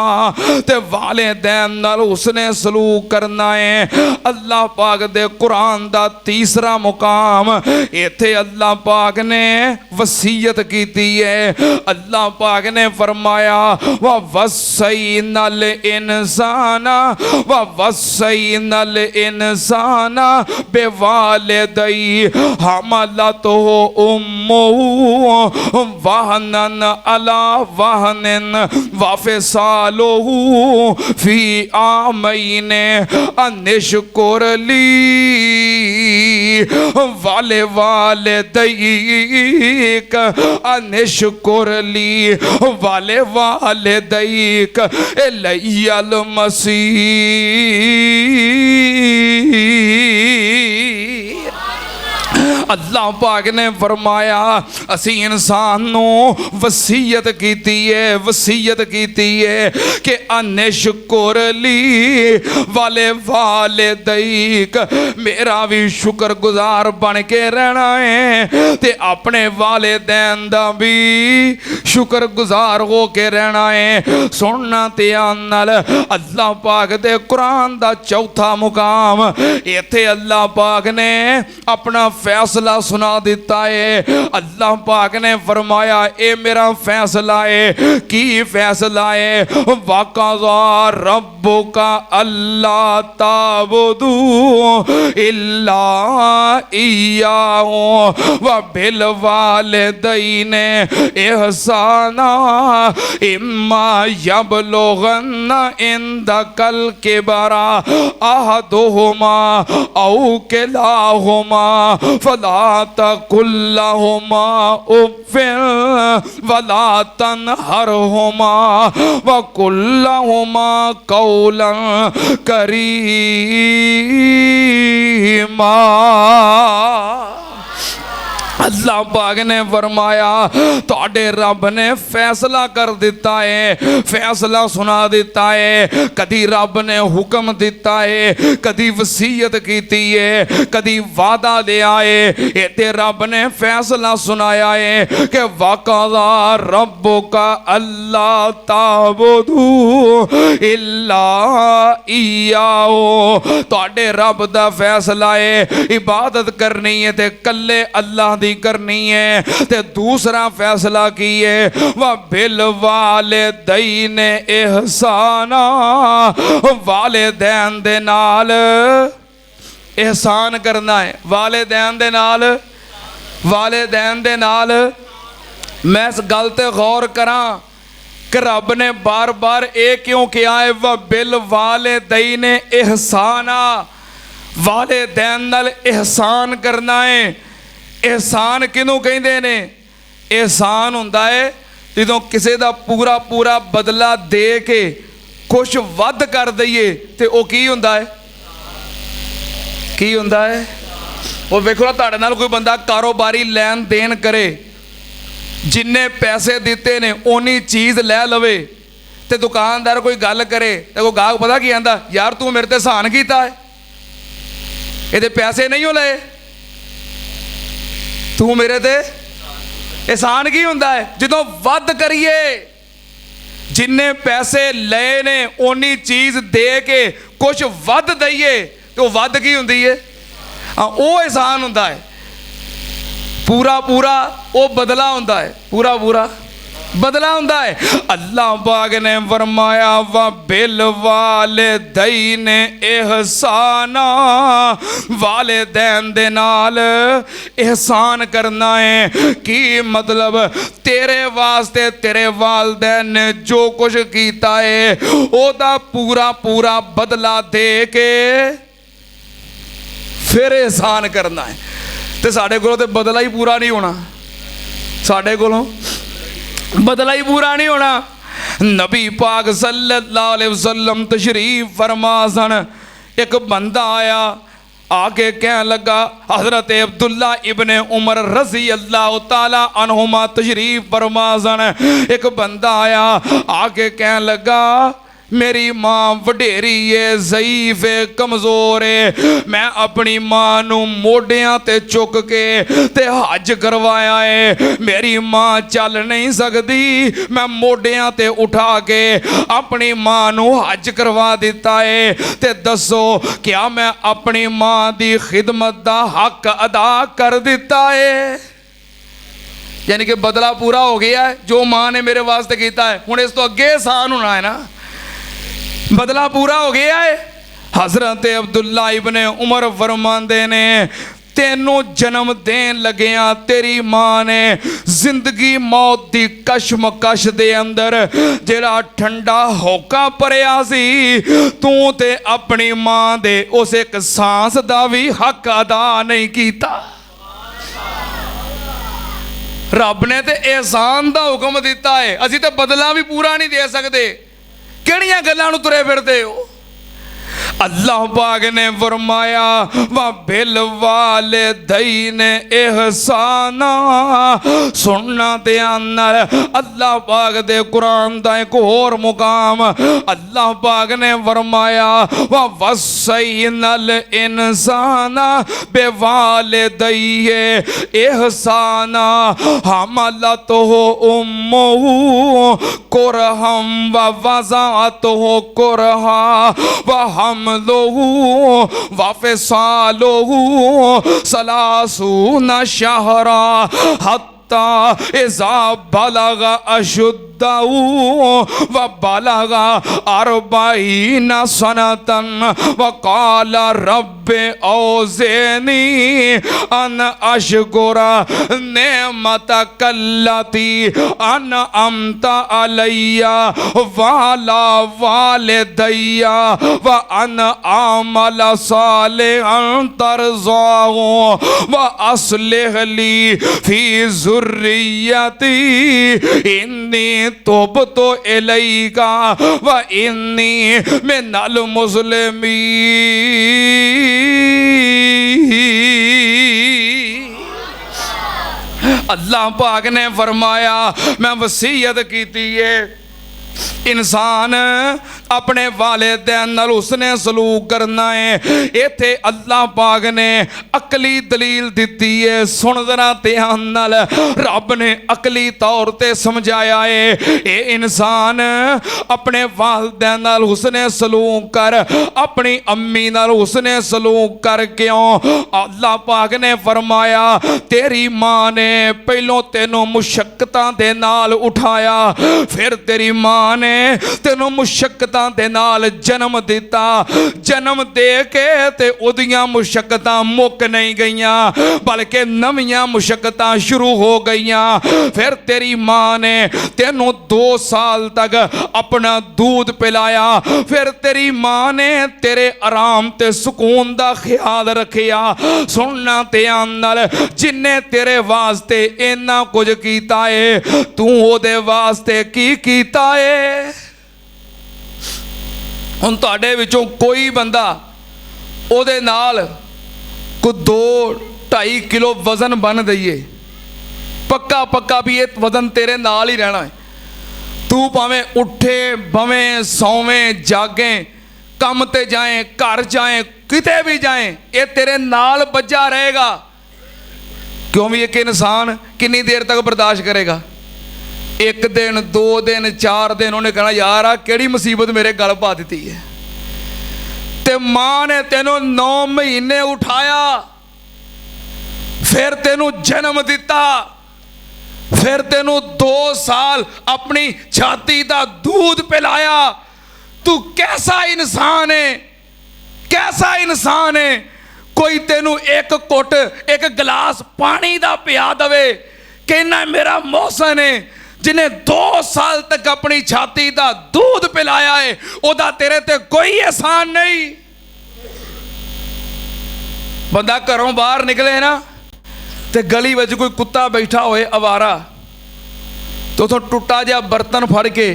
ते वालिदैन नाल उसने सलूक करना है। अल्लाह पाक दे कुरान दा तीसरा मुकाम, इत्थे अल्लाह पाक ने वसीयत कीती है। अल्लाह पाक ने फरमाया व वस्सैनल इंसाना व वस्सैनल इंसाना बेवालिदै हमलतहु उम्मुहु वहनन अला वहनिन व फिसालुहु फी आमैन अनिश्कुर ली वालिदैक अनिश्कुर ली वालिदैक इलैयल मसीह। अल्लाह पाक ने फरमाया असी इंसान नू वसीयत कीती है, वसीयत कीती है कि अनिश्कुर ली वाले वालिदैक, मेरा भी शुक्र गुजार बन के रहना है ते अपने वालिदैन दा भी शुक्र गुजार हो के रहना है। सुनना ध्यान नाल, अल्लाह पाक दे कुरान दा चौथा मुकाम, इत्थे अल्लाह पाक ने अपना फैसला सुना दिता है। अल्लाह पाक ने फरमाया ए मेरा फैसला है। की फैसला है? वक़ज़ा रब्बुका अल्ला ताबुदू इल्ला इय्याहु व बिल वालिदैन इहसाना इम्मा यबलुगन्ना इंदकल किबरा अहदुहुमा औ किलाहुमा फला तकुल लहुमा उफ़्फ़िन वला तनहरहुमा वकुल लहुमा कौलन करीमा। अल्लाह पाक ने फरमाया तुहाडे रब ने फैसला कर दिता है, फैसला सुना दिता है। कदी रब ने हुक्म दिता है, कदी वसीयत कीती है, कदी वादा दिया है। इत्थे रब ने फैसला सुनाया है कि वक़ज़ा रब्बुका अल्ला ताबुदू इल्ला इय्याहु, तुहाडे रब दा फैसला है इबादत करनी है ते कल्ले अल्लाह दी करनी करनी है। ते दूसरा फैसला की है, वा बिल वालिदैन एहसाना, वालिदैन दे नाल एहसान करना है। वालिदैन दे नाल, वालिदैन दे नाल। मैं इस गल ते गौर करा कि रब ने बार बार ये क्यों किया है, वा बिल वालिदैन एहसाना, वालिदैन नाल एहसान करना है। एहसान किनू कहंदे ने? एहसान हुंदा है जदों किसी दा पूरा पूरा बदला दे के कुछ वध कर दईए ते वो की हुंदा है? की हुंदा है? वो वेखो ना, तुहाडे नाल कोई बंदा कारोबारी लैन देन करे, जिन्ने पैसे दिते ने उन्नी चीज़ लै लवे, ते दुकानदार कोई गल करे तो कोई गाहक पता की आंदा, यार तू मेरे ते एहसान कीता है, ये पैसे नहीं हो लए, तू मेरे ते एहसान की हुंदा है? जदों वध करिए, जिन्ने पैसे लए ने उन्नी चीज़ दे के कुछ वध दईए तो वध की हुंदी है? हाँ, वो एहसान हुंदा है। पूरा पूरा वो बदला हुंदा है, पूरा पूरा बदला हुंदा है। अल्लाह पाक ने फरमाया, वा बिल वालिदैन एहसाना, वालिदैन दे नाल एहसान करना है। की मतलब? तेरे वास्ते तेरे वालिदैन ने जो कुछ कीता है ओदा पूरा पूरा बदला दे के फिर एहसान करना है। तो साढ़े कोलों तो बदला ही पूरा नहीं होना, साढ़े कोलों बदला ही पूरा नहीं होना। नबी पाक सल्लल्लाहु अलैहि वसल्लम तशरीफ फरमा सन। एक बंदा आया, आके कहने लगा, हजरत अब्दुल्ला इब्ने उमर रजी अल्लाह ताला अन्हुमा तशरीफ फरमा सन। एक बंदा आया, आके कहने लगा, मेरी माँ वडेरी है, ज़ईफ है, कमज़ोर है, मैं अपनी माँ नू मोडियां ते चुक के ते हज करवाया है, मेरी माँ चल नहीं सकती, मैं मोडियां ते उठा के अपनी माँ नू हज करवा दिता है। ते दसो क्या मैं अपनी माँ दी खिदमत दा हक अदा कर दिता है? यानी कि बदला पूरा हो गया है जो माँ ने मेरे वास्ते किया है। हुण इस तो अगे एहसान होना है ना, बदला पूरा हो गया है। हजरत अब्दुल्ला इब्ने उमर फरमांदे ने, तेनों जन्म देन लगिया तेरी माँ ने जिंदगी मौत दी कशमकश दे अंदर जेड़ा ठंडा होका भरिया सी, तू ते अपनी माँ दे उस एक सांस दा भी हक अदा नहीं कीता। रब ने ते एहसान दा हुक्म दिता है, असी ते बदला भी पूरा नहीं दे सकते। किहड़ियां गल्लां नूं तुरे फिरदे हो? अल्लाह पाक ने फरमाया, वा बिल वालिदैन एहसाना। सुनना ध्यान नाल, अल्लाह पाक दे कुरान दा एक होर मुकाम, अल्लाह पाक ने फरमाया, वा वस्सैनल इंसाना बिवालिदैहि एहसाना, हमलतहु उम्मुहु कुरहम व वज़अतहु कुरहा व हमलहु वफ़िसालहु सलासूना शहरा हत्ता इज़ा बलगा अशुद्धहु व बलगा अर्बईना सनतन व क़ाल रब्बि औज़िनी अन अशकुरा नेमतकल्लती अनअमत अलैया वाला वालिदैया व अन आमल सालिहन तरज़ाहु व अस्लिह ली फी ज़ुर्रियती इन्नी तुबतु इलैका व इन्नी मिनल मुस्लिमीन। अल्लाह पाक ने फरमाया, मैं वसीयत की है इंसान अपने वालिदैन नाल उसने सलूक करना है। इत्थे अल्लाह पाक ने अकली दलील दिती है। सुन जरा ध्यान नाल, रब ने अकली तौर ते समझाया है ये इंसान अपने वालिदैन नाल उसने सलूक कर, अपनी अम्मी नाल उसने सलूक कर। क्यों? अल्लाह पाक ने फरमाया तेरी माँ ने पहलों तेनों मुशक्कतां दे नाल उठाया, फिर तेरी माँ ने तेनों मुशक्कतां दे नाल जन्म दिता। जन्म दे के ते उदियां मुशक्कतां मुक नहीं गईयां, बल्कि नवीं मुशक्कतां शुरू हो गईयां। फिर तेरी माँ ने तेनों 2 साल तक अपना दूध पिलाया। फिर तेरी माँ ने तेरे आराम ते सुकून दा ख्याल रखिया। सुनना ध्यान नाल, जिन्ने तेरे वास्ते इन्ना कुछ कीता है, तू ओदे वास्ते की कीता है? हुण तुहाडे विचों कोई बंदा ओदे नाल कोई 2-2.5 किलो वजन बन दईए, पक्का पक्का भी ये वजन तेरे नाल ही रहना है। तू भावें उठे बवें सोवें जागें, काम ते जाए, घर जाए, किते भी जाए, ये तेरे नाल बजा रहेगा। क्यों भी एक इंसान कितनी देर तक बर्दाश्त करेगा? 1 दिन 2 दिन 4 दिन उन्हें कहना यार आ केड़ी मुसीबत मेरे गल पा दी है। ते मां ने तेनों 9 महीने उठाया, फिर तेनों जन्म दिता, फिर तेनों 2 साल अपनी छाती का दूध पिलाया। तू कैसा इंसान है? कैसा इंसान है? कोई तेनू एक घुट एक गिलास पानी दा पिया दवे, कहना मेरा मोहसन है जिन्हें 2 साल तक अपनी छाती दा दूध पिलाया है, ओदा तेरे ते कोई एहसान नहीं। बंदा घरों बाहर निकले ना ते गली विच कोई कुत्ता बैठा होए अवारा, तो उथों टुट्टा जिहा बर्तन फड़ के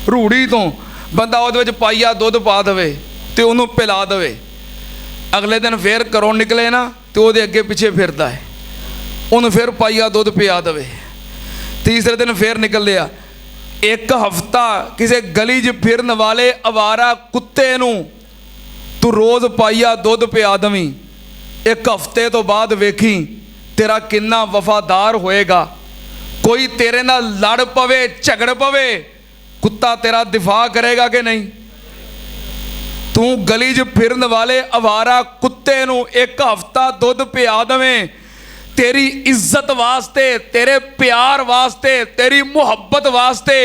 रूड़ी तो बंदा उहदे विच पाइया दुध पा दवे ते उहनूं पिला दवे। अगले दिन फिर घरों निकले ना तो वो अगे पिछे फिरता है, उन्हें फिर पाइया दुध पिया दवे। तीसरे दिन फिर निकल लिया। 1 हफ्ता किसी गली च फिरन वाले अवारा कुत्ते नूं तू रोज़ पाइया दुध पिया दवी, 1 हफ्ते तो बाद वेखी तेरा किन्ना वफादार होएगा। कोई तेरे नाल लड़ पवे झगड़ पवे, कुत्ता तेरा दिफा करेगा कि नहीं? तू गली च फिरन वाले अवारा कुत्ते नूं 1 हफ्ता दुध पिया दवें, तेरी इज्जत वास्ते, तेरे प्यार वास्ते, तेरी मुहब्बत वास्ते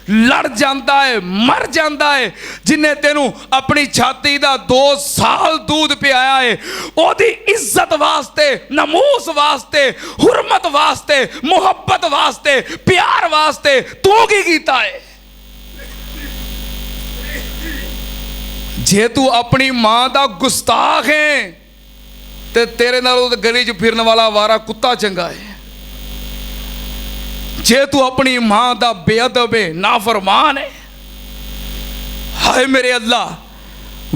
लड़ जाता है, मर जाता है। जिन्हें तेनू अपनी छाती का 2 साल दूध पियाया है, ओदी इज्जत वास्ते, नमूस वास्ते, हुरमत वास्ते, मुहब्बत वास्ते, प्यार वास्ते तू की कीता है? जे तू अपनी मां का गुस्ताख है ते तेरे नालों तो गली च फिरन वाला वारा कुत्ता चंगा है। जे तू अपनी मां का बेअदब है, नाफरमान है, हाय मेरे अल्लाह,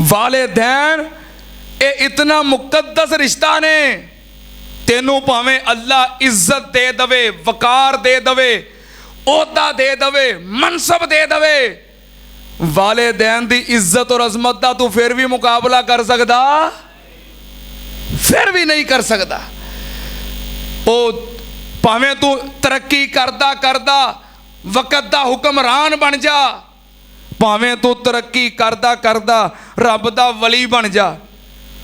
वालिदैन ये इतना मुकद्दस रिश्ता ने, तेनू भावें अल्लाह इज्जत दे दवे, वकार दे दवे, ओहदा दे दवे, मनसब दे दवे, वालिदैन दी इज्जत और अजमत का तू फिर भी मुकाबला कर सकदा? फिर भी नहीं कर सकदा। ओ भावें तू तरक्की करदा करदा वक़्त दा हुक्मरान बन जा, भावें तू तरक्की करदा करदा रब दा वली बन जा,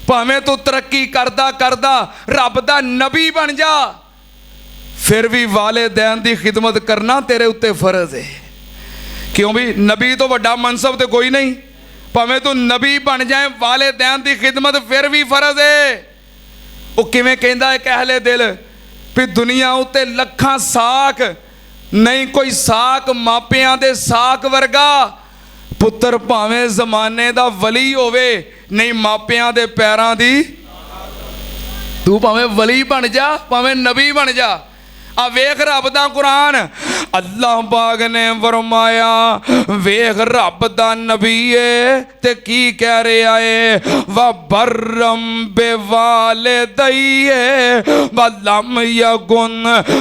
भावें तू तरक्की करदा करदा रब दा नबी बन जा, फिर भी वालिदैन दी खिदमत करना तेरे उत्ते फर्ज है। क्यों भी नबी तो वड्डा मनसब तो कोई नहीं, भावें तू नबी बन जाए, वालिदैन दी खिदमत फिर भी फर्ज है। वो किवें कहंदा है कहले दिल भी दुनिया उत्ते लखां साक नहीं कोई साक मापियां दे साक वर्गा, पुत्र भावें जमाने दा वली होवे नहीं मापियां दे पैरां दी। तू भावें वली बन जा, भावें नबी बन जा। आ वेख रब दा कुरान, अल्लाह पाक ने फरमाया वेख रब दा नबी है ते की कह रहा है, व बर्रम बेवालिदैहि व लम यकुन,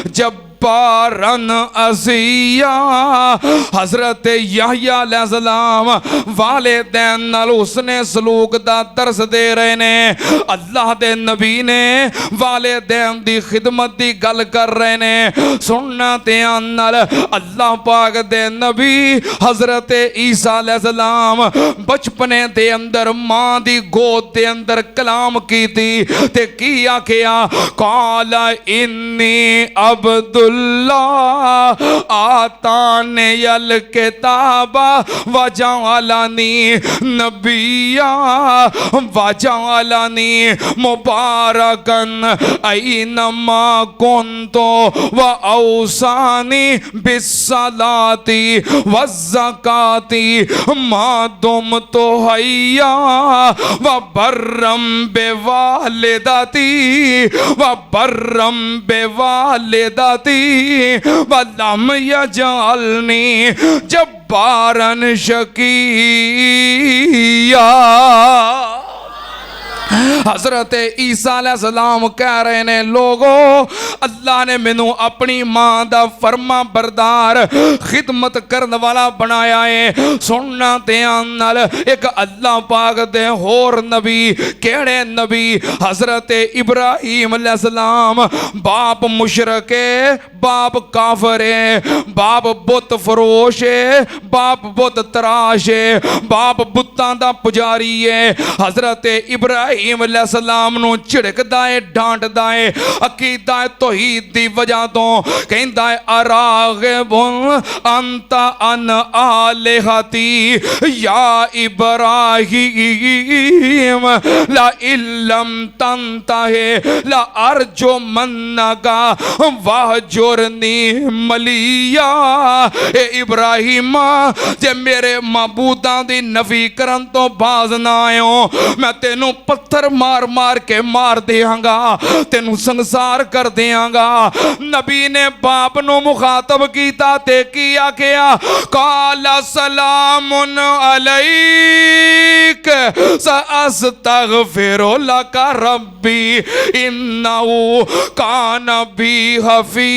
जब जब्बारन असिया। हजरत याहया अलैहिस्सलाम वालिदैन नाल उसने सलूक दा दर्स दे रहे ने। अल्लाह दे नबी ने वालिदैन दी खिदमत दी गल कर रहे ने। सुनना ध्यान नाल अल्लाह पाक दे नबी हजरत ईसा अलैहिस्सलाम बचपने दे अंदर मां दी गोद दे अंदर कलाम कीती ते की आखिया, काला इन्नी अब्दुल्लाह आताने यल किताबा वजअलनी नबिया वजअलनी मुबारकन ऐनमा कुन्तु व औसानी बिस्सलाती वज़्ज़काती मा दुम्तु हय्या व बर्रम बिवालिदती व बर्रम बिवालिदती व लम यजअलनी जब्बारन शकीया। हजरत ईसा अलैहिस्सलाम कह रहे ने, लोगो अल्लाह ने मैनू अपनी मां दा फरमा बरदार खिदमत करने वाला बनाया है। सुनना ध्यान नाल, एक अल्लाह पाक दे होर नबी केड़े नबी? हजरत इब्राहीम अलैहिस्सलाम बाप मुशरक है, बाप काफर है, बाप बुत फरोश है, बाप बुत तराश है, बाप बुत्तां दा पुजारी है। हजरत इब्राहीम अलैहिस्सलाम नूं झिड़कदा है, डांटदा है, अकीदा तौहीद दी वजह तो कहंदा है, अरागिबुन अंत अन आलिहती या इब्राहीम ला इल्लम तंतहे ला अर्जो मन्नका वहजुरनी मलिया। ए इब्राहीम, जे मेरे मबूदां दी नफी करन तो बाज ना आयो, मैं तेनू पत्थर मार मार के मार देंगा, तेनू संसार कर देंगा। नबी ने बाप नु मुखातब कीता ते की आखिया, काला सलामुन अलैक सअस्तगफिरु लका रब्बी इन्नहु कान बी हफिया।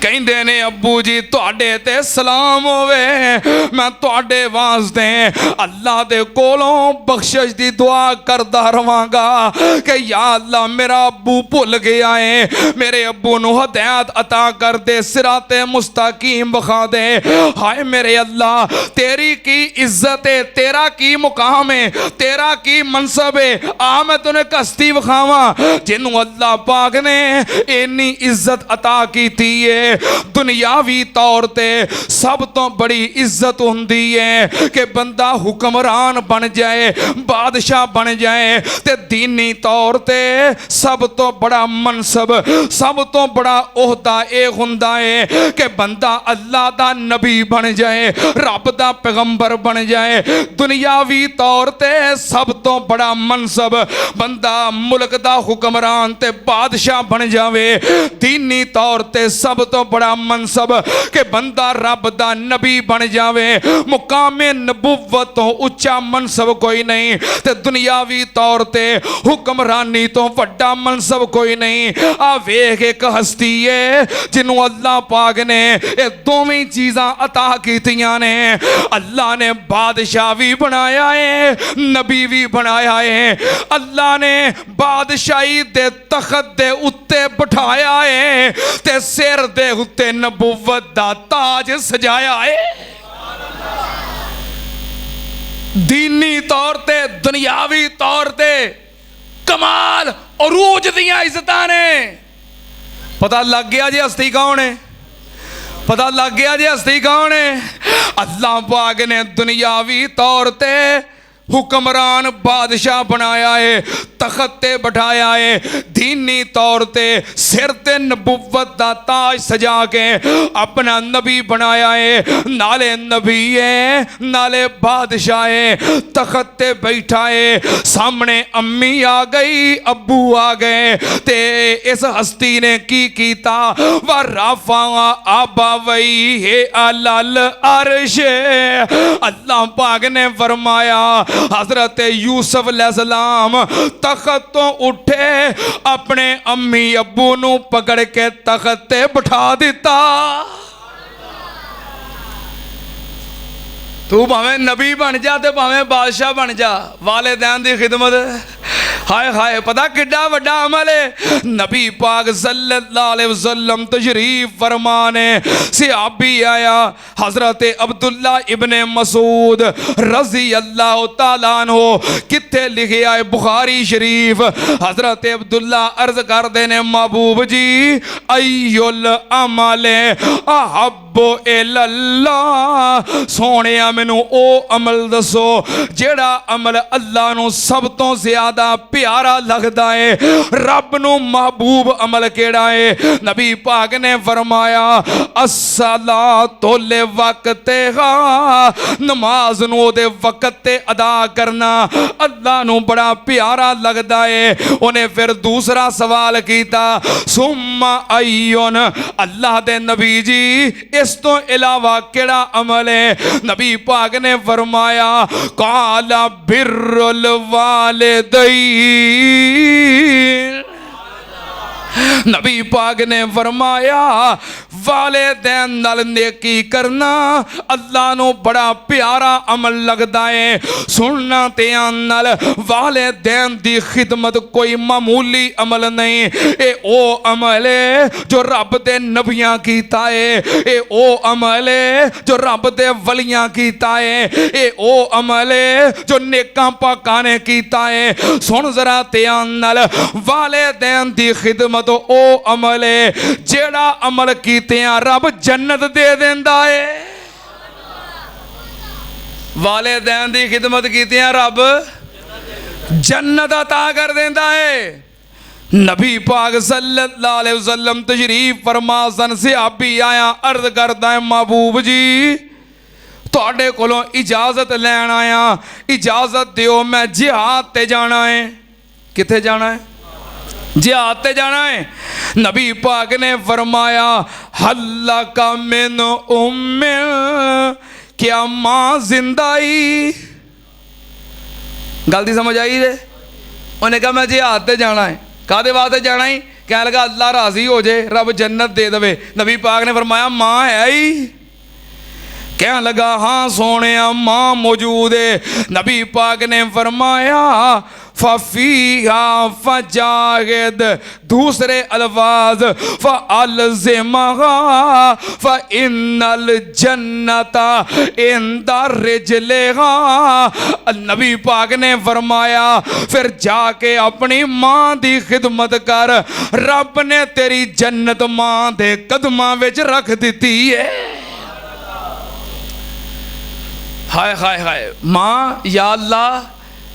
कहते ने, अब्बू जी तुहाडे ते सलाम होवे, मैं तुहाडे वास्ते अल्लाह दे कोलों बख्शिश दी दुआ करदा रवांगा कि या अल्लाह मेरा अब्बू भुल गया है, मेरे अब्बू नू हदायत अता कर दे, सिराते मुस्तकीम बखा दे। हाय मेरे अल्लाह, तेरी की इज्जत है, तेरा की मुकाम है, तेरा की मनसब है। आ मैं तुने हस्ती विखावा जिन्नू अल्लाह पाक ने इन्नी इज्जत अता कीती है। दुनियावी तौर ते सब तो बड़ी इज्जत होंदी है कि बंदा हुक्मरान बन जाए, बादशाह बन जाए, ते दीनी तौर ते सब तो बड़ा मनसब, सब तो बड़ा ओहदा ये हुंदा है कि बंदा अल्लाह दा नबी बन जाए, रब दा पैगंबर बन जाए। दुनियावी तौर ते सब तो बड़ा मनसब बंदा मुल्क दा हुक्मरान ते बादशाह बन जावे। दीनी तौर ते सब तो बड़ा मनसब कि बंदा रब दा नबी बन जावे। मुकामे नबुव्वत तो उच्चा मनसब कोई नहीं, ते दुनियावी तौर ते हुक्मरानी तो वड्डा मनसब कोई नहीं। आ वेख एक हस्ती है जिन्हों अल्लाह पाक ने ये दोवें चीज़ां अता कीतियां ने। अल्लाह ने बादशाह भी बनाया है, नबी भी बनाया है। अल्लाह ने बादशाही दे तखत दे उत्ते बिठाया है ते सिर दे उत्ते नबुव्वत दा ताज सजाया है। दीनी तौर ते दुनियावी तौर ते कमाल अरूज दियां इज्जतां ने। पता लग गया जी हस्ती कौन है? पता लग गया जी हस्ती कौन है? अल्लाह पाक ने दुनियावी तौर ते हुक्मरान बादशाह बनाया है, तखत ते बैठाया है। दीनी तौर ते सिर ते नबुव्वत दा ताज सजा के अपना नबी बनाया है। नाले नबी है, नाले बादशाह है, तखत ते बैठा है। सामने अम्मी आ गई, अब्बू आ गए, ते इस हस्ती ने की कीता, व राफा अबवई है अलल अर्श। अल्लाह पाक ने फरमाया हजरत यूसुफ अलैहिस्सलाम तख्त तो उठे, अपने अम्मी अब्बू नू पकड़ के तख्त ते बिठा दिता। तू भावें नबी बन जा ते भावें बादशाह बन जा, वालिदैन दी खिदमत हाय हाय पता किड्डा वड्डा अमल है। नबी पाक सल्लल्लाहु अलैहि वसल्लम तशरीफ फरमाने सहाबी आया हजरत अब्दुल्ला इब्ने मसूद रजी अल्लाह तआला अन्हु, किथे लिखे आए बुखारी शरीफ। हजरत अब्दुल्ला अर्ज करते ने महबूब जी अय्युल अमल अहब्बु इलल्लाह, सोने मैनू ओ अमल दसो जेड़ा अमल अल्लाह नू सब तो ज्यादा प्यारा लगता है, रब नू महबूब अमल केड़ा है। नबी पाक ने फरमाया अस्सलातु लिवक्तिहा, नमाज नू ओदे वक्त ते अदा करना अल्लाह नू बड़ा प्यारा लगता है। उन्हें फिर दूसरा सवाल किया सुम्मा अय्युन, अल्लाह दे नबी जी इस तो इलावा केड़ा अमल है। नबी पाक ने फरमाया काला बिर्रुल वालिदैन, नबी पाक ने फरमाया वालिदैन नाल नेकी करना अल्लाह नू बड़ा प्यारा अमल लगता है। सुनना ते नाल वालिदैन दी खिदमत कोई मामूली अमल नहीं, ए ओ अमल है जो रब दे नबियां कीता है, ए ओ अमल है जो रब दे वलियां कीता है, ए ओ अमल है जो नेकां पाकां ने कीता है। सुन जरा ध्यान नाल, वालिदैन दी खिदमत ओ अमल है जेड़ा अमल कीते रब जन्नत दे देंदा है। वालिदैन दी खिदमत कीते रब जन्नत अता कर देंदा है। नबी पाक सल्लल्लाहु अलैहि वसल्लम तशरीफ फरमा सन, सहाबी आया अर्ज करदा है महबूब जी तुहाडे कोलों इजाजत लैन आया, इजाजत दिओ मैं जिहाद ते जाना है। किथे जाना है? जिहाद ते जाना है। नबी पाक ने फरमाया हल्ला का मिन उम्मे, क्या मां जिंदाई? गलती समझ आई रे? उन्हें कहा मैं जिहाद ते जाना है। कादे वास्ते जाना है? कह लगा अल्लाह राजी हो जाए, रब जन्नत दे दे। नबी पाक ने फरमाया मां है ही? कह लगा हाँ सोने मां मौजूद है। नबी पाक ने फरमाया फफीहा फजाहिद, दूसरे अल्फाज फअलज़िमहा फइन्नल जन्नता इंदा रिजलिहा। नबी पाक ने फरमाया फिर जाके अपनी मां दी खिदमत कर, रब ने तेरी जन्नत मां दे कदमां विच रख दिती है। हाय हाय हाय मां या अल्लाह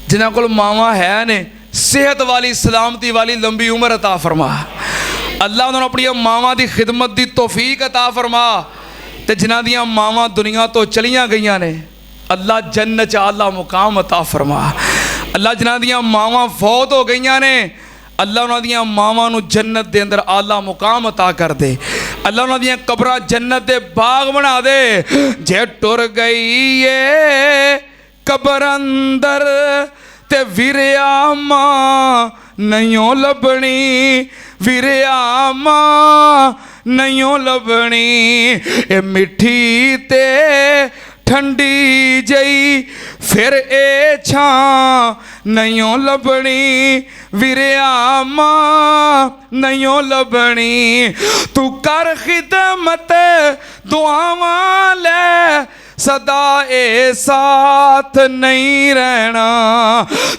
जिन्हों को मावा है ने सेहत वाली सलामती वाली लंबी उम्र अता फरमा। अल्लाह उन्होंने अपनी मावा की खिदमत की तौफीक अता फरमा। तो जिन्हों दी मावा दुनिया तो चलियां गई ने अल्लाह जन्नत च आला मुकाम अता फरमा। अल्लाह जिन्हों दी मावा फौत हो गई ने अल्लाह उन्होंने मावां नू जन्नत दे अंदर आला मुकाम अता कर दे। अल्लाह उन्होंने कब्रां जन्नत दे बाग बना दे। जे टुर गई है कबर अंदर ते विरिया मां नहीं लभनी, विरिया मां नहीं लभनी। ए मिठी ते ठंडी जई फिर ए छां नहीं लभनी, विरिया मां नहीं लभनी। तू कर खिदमत दुआवां ले सदा ए साथ नहीं रहना,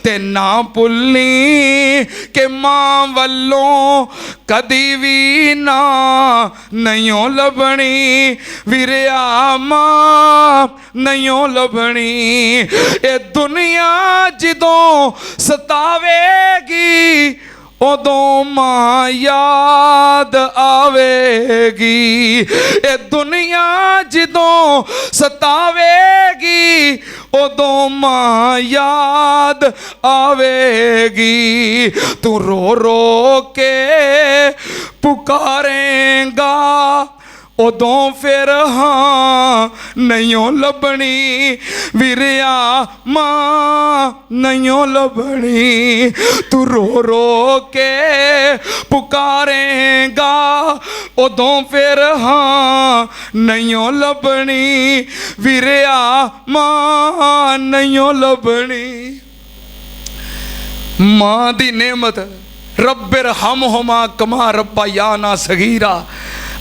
ते ना भुल्ली के मां वल्लों कदी भी ना नहीं लभनी, विरिया मां नहीं लभनी। ए दुनिया जिदों सतावेगी उदों मां याद आवेगी। ए दुनिया जिदों सतावेगी उदों मां याद आवेगी। तू रो रो के पुकारेगा ਉਦੋਂ ਫਿਰ ਹਾਂ ਨਹੀਂਓ ਲੱਭਣੀ ਵੀਰਿਆ ਮਾਂ ਨਹੀਂਓ ਲੱਭਣੀ ਤੂੰ ਰੋ ਰੋ ਕੇ ਪੁਕਾਰੇਗਾ ਉਦੋਂ ਫਿਰ ਹਾਂ ਨਹੀਂਓ ਲੱਭਣੀ ਵੀਰਿਆ ਮਾਂ ਨਹੀਂਓ ਲੱਭਣੀ। माँ दी नेमत रब्बिर हम हुमा कमा रब्बा या ना सगीरा।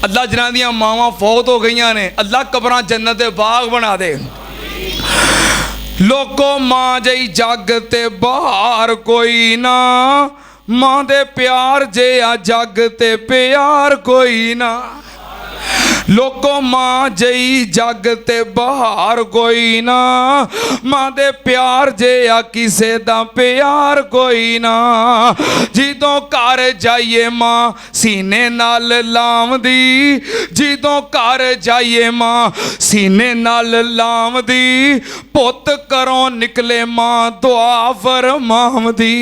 अल्लाह जिन्हां दियां मावां फौत हो गई ने अल्लाह कबरां जन्नत दे बाग बना दे। लोगो माँ जई जग ते बाहर कोई ना माँ दे प्यार जे आ जग ते प्यार कोई ना। लोगो माँ जई जग ते बाहर कोई ना माँ दे प्यार जे आ किसे दा प्यार कोई ना। जिदों घर जाइए माँ सीने नाल लावदी जिदों घर जाइए माँ सीने नाल लावदी पुत घरों निकले माँ दुआ फरमावदी।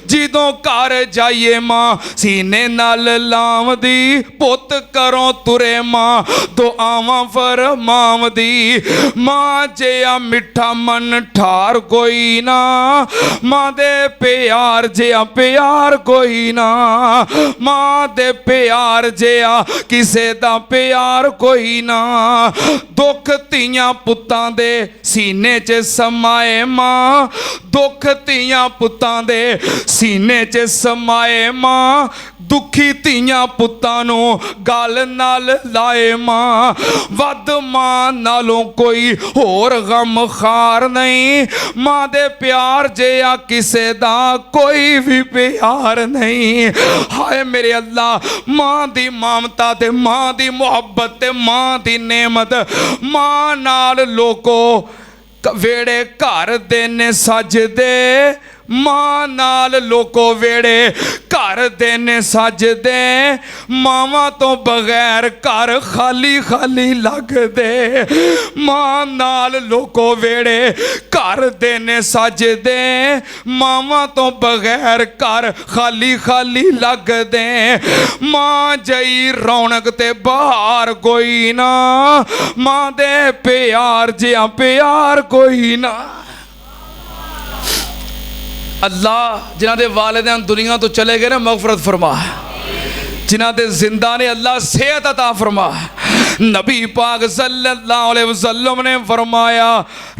जिदों घर जाइए माँ सीने नाल लावदी पुत घरों तुरे माँ दुआवां फरमावदी। माँ जिया मिठा मन ठार कोई ना माँ दे प्यार जिया प्यार कोई ना माँ दे प्यार जिया किसे दा प्यार कोई ना। दुख धीआं पुत्तां दे सीने च समाए माँ दुख धीआं पुत्तां दे सीने च समाए माँ दुखी धीआं पुत्तां नूं गल नाल लाए माँ। वध माँ नालों कोई होर गम खार नहीं माँ दे प्यार जिया किसे दा कोई भी प्यार नहीं। हाय मेरे अल्लाह माँ दी ममता ते माँ दी मुहब्बत ते माँ दी नेमत माँ नाल लोको वेड़े घर दे ने सजदे माँ नाल लोको वेड़े घर दे ने सजदे मावां तो बगैर घर खाली खाली लगदे। माँ नाल लोको वेड़े घर दे ने सजदे मावां तो बगैर घर खाली खाली लगदे। माँ जई रौनक ते बाहर कोई ना माँ दे प्यार जिया प्यार कोई ना। अल्लाह जिन्हां दे वालिदैन दुनिया तो चले गए ना मगफरत फरमा जिन्हां दे जिंदा ने अल्लाह सेहत अता फरमा। नबी पाक सल्लल्लाहु अलैहि वसल्लम ने फरमाया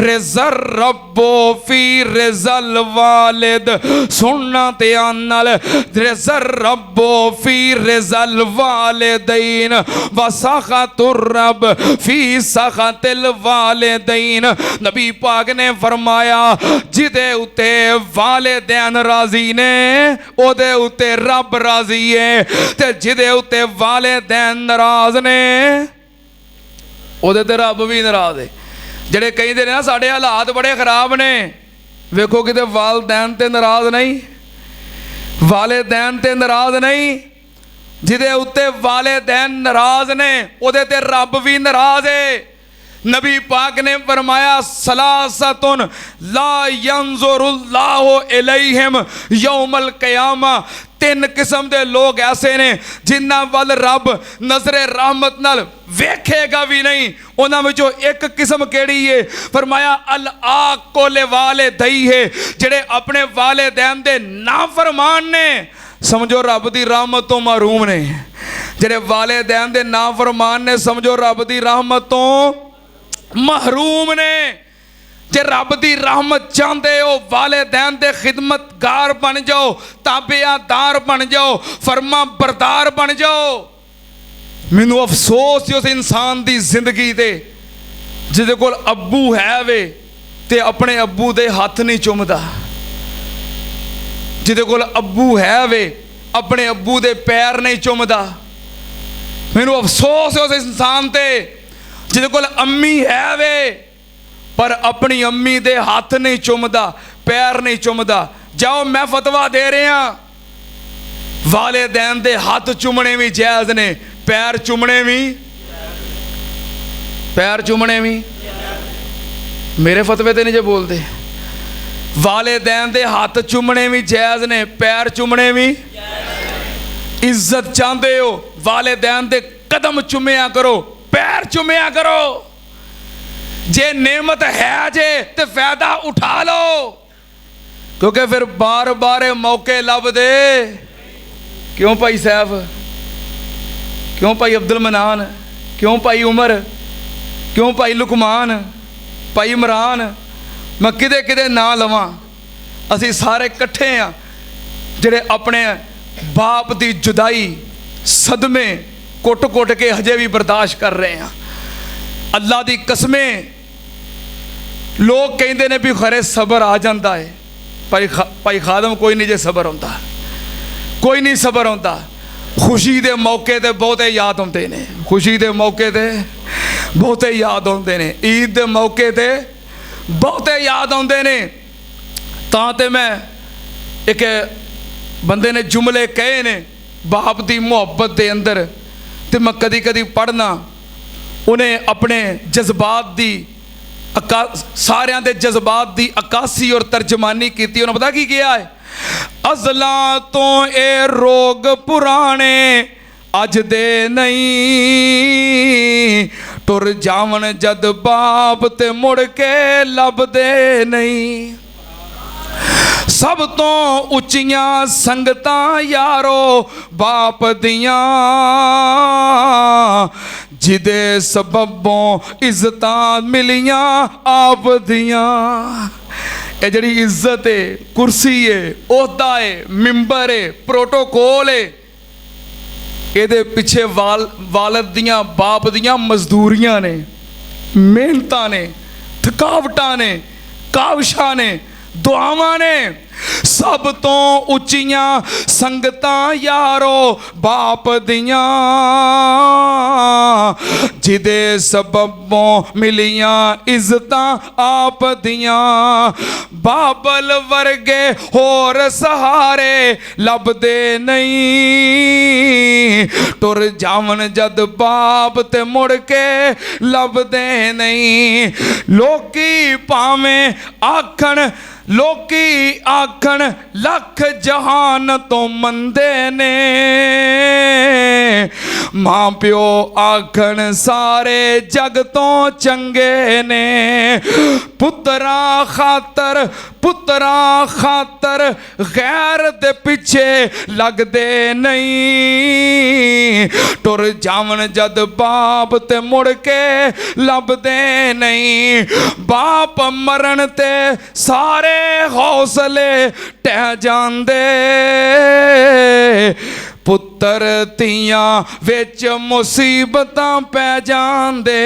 रिज़ल रब्बो फी रिज़ल वालिद सुनना ध्यान नाल रिज़ल रब्बो फी रिज़ल वालिदैन व सखतुर रब फी सखतिल वालिदैन। नबी पाक ने फरमाया जिदे उते वालिदैन राजी ने ओदे उते रब राजी है ते जिदे उते वालिदैन नाराज ने ਉਹਦੇ ਤੇ ਰੱਬ ਵੀ ਨਾਰਾਜ਼ ਹੈ। ਜਿਹੜੇ ਕਹਿੰਦੇ ਨੇ ਨਾ ਸਾਡੇ ਹਾਲਾਤ ਬੜੇ ਖਰਾਬ ਨੇ ਵੇਖੋ ਕਿਤੇ ਵਾਲਿदैन ਤੇ ਨਾਰਾਜ਼ ਨਹੀਂ ਵਾਲਿदैन ਤੇ ਨਾਰਾਜ਼ ਨਹੀਂ ਜਿਹਦੇ ਉੱਤੇ वालिदैन नाराज ने ਉਹਦੇ ਤੇ ਰੱਬ ਵੀ नाराज है। नबी पाक ने फरमाया सलासतुन ला यंजुरुल्लाहु इलैहिम यौमल क़यामा। तीन किस्म के लोग ऐसे ने जिन्हां वल रब नजरे रहमत नाल वेखेगा भी नहीं। उन्हां विचों एक किस्म केड़ी है फरमाया अल आकोले वाले दई है जेड़े अपने वालिदैन दे नाफरमान ने समझो रब दी रहमत तो महरूम ने। जेड़े वालिदैन दे नाफरमान ने समझो रब दी रहमत तो महरूम ने। जे रब दी रहमत चाहते हो वालिदैन दे खिदमतगार बन जाओ ताबेदार बन जाओ फरमा बरदार बन जाओ। मैनू अफसोस उस इंसान दी जिंदगी ते जिहदे कोल अब्बू है वे ते अपने अब्बू दे हथ नहीं चुमदा जिहदे कोल अब्बू है वे अपने अब्बू दे पैर नहीं चुमदा। मैनू अफसोस उस इंसान ते जिहदे कोल अम्मी है वे पर अपनी अम्मी दे हाथ नहीं चुमदा पैर नहीं चुमदा। जाओ मैं फतवा दे रहा वालिदैन दे हाथ चुमने भी जायज़ ने पैर चुमने भी मेरे फतवे ते नहीं जे बोलते। वालिदैन दे हाथ चुमने भी जायज़ ने पैर चुमने भी। इज्जत चाहते हो वालिदैन दे कदम चुमिया करो, पैर चुमिया करो। जे नेमत है जे तो फायदा उठा लो, क्योंकि फिर बार बार मौके लभदे। क्यों भाई सैफ, क्यों भाई अब्दुल मनान, क्यों भाई उमर, क्यों भाई लुकमान, भाई इमरान, मैं किदे किदे ना लवां। असी सारे कट्ठे हाँ जिहड़े अपने बाप की जुदाई सदमे कुट कुट के हजे भी बर्दाश्त कर रहे हैं। अल्लाह की कसमें लोग कहते हैं भी खरे सबर आ जाता है। भाई खादम कोई नहीं जे सबर आता, कोई नहीं सबर आता। खुशी के मौके ते बहुते याद आते ने, खुशी के मौके ते बहुते याद आते ने, ईद के मौके ते बहुते याद आते ने। तां ते मैं एक बंदे ने जुमले कहे ने बाप की मुहब्बत के अंदर, तो मैं कदी कदी पढ़ना, उन्हें अपने जज्बात की सारिया के जज्बात की अक्कासी और तर्जमानी की। उन्हें पता की किया है, अज़ला तो ए रोग पुराने अज दे नहीं, टुर जावन जद बाप ते मुड़ के लभदे नहीं। सब तो उच्चियां संगतां यारो बाप दियां, जिदे सबबों इज्जतां मिलियां आप दियां। ये जड़ी इज्जत है, कुर्सी है, ओहदा है, मिंबर है, प्रोटोकॉल है, ये पिछे वालद दियां बाप दियां मजदूरियां ने, मेहनतां ने, थकावटां ने, काविशां ने, दुआवां ने। सब तो उच्चियां संगतां यारो बाप दियां, जिदे सबबों मिलियां इज्जतां आप दियां। बाबल वर्गे होर सहारे लभदे नहीं, टुर जावन जद बाप ते मुड़ के लभदे नहीं। लोकी भावें आखण, लोकी आखण लख जहान तो मंदे ने, मां प्यो आखण सारे जग तो चंगे ने। पुत्रा खातर, पुत्रा खातर गैर दे पिछे लगदे नहीं, टुर जावन जद बाप ते मुड़ के लभदे नहीं। बाप मरण ते सारे हौसले टह जांदे, पुत्तर तियां विच मुसीबतां पै जांदे।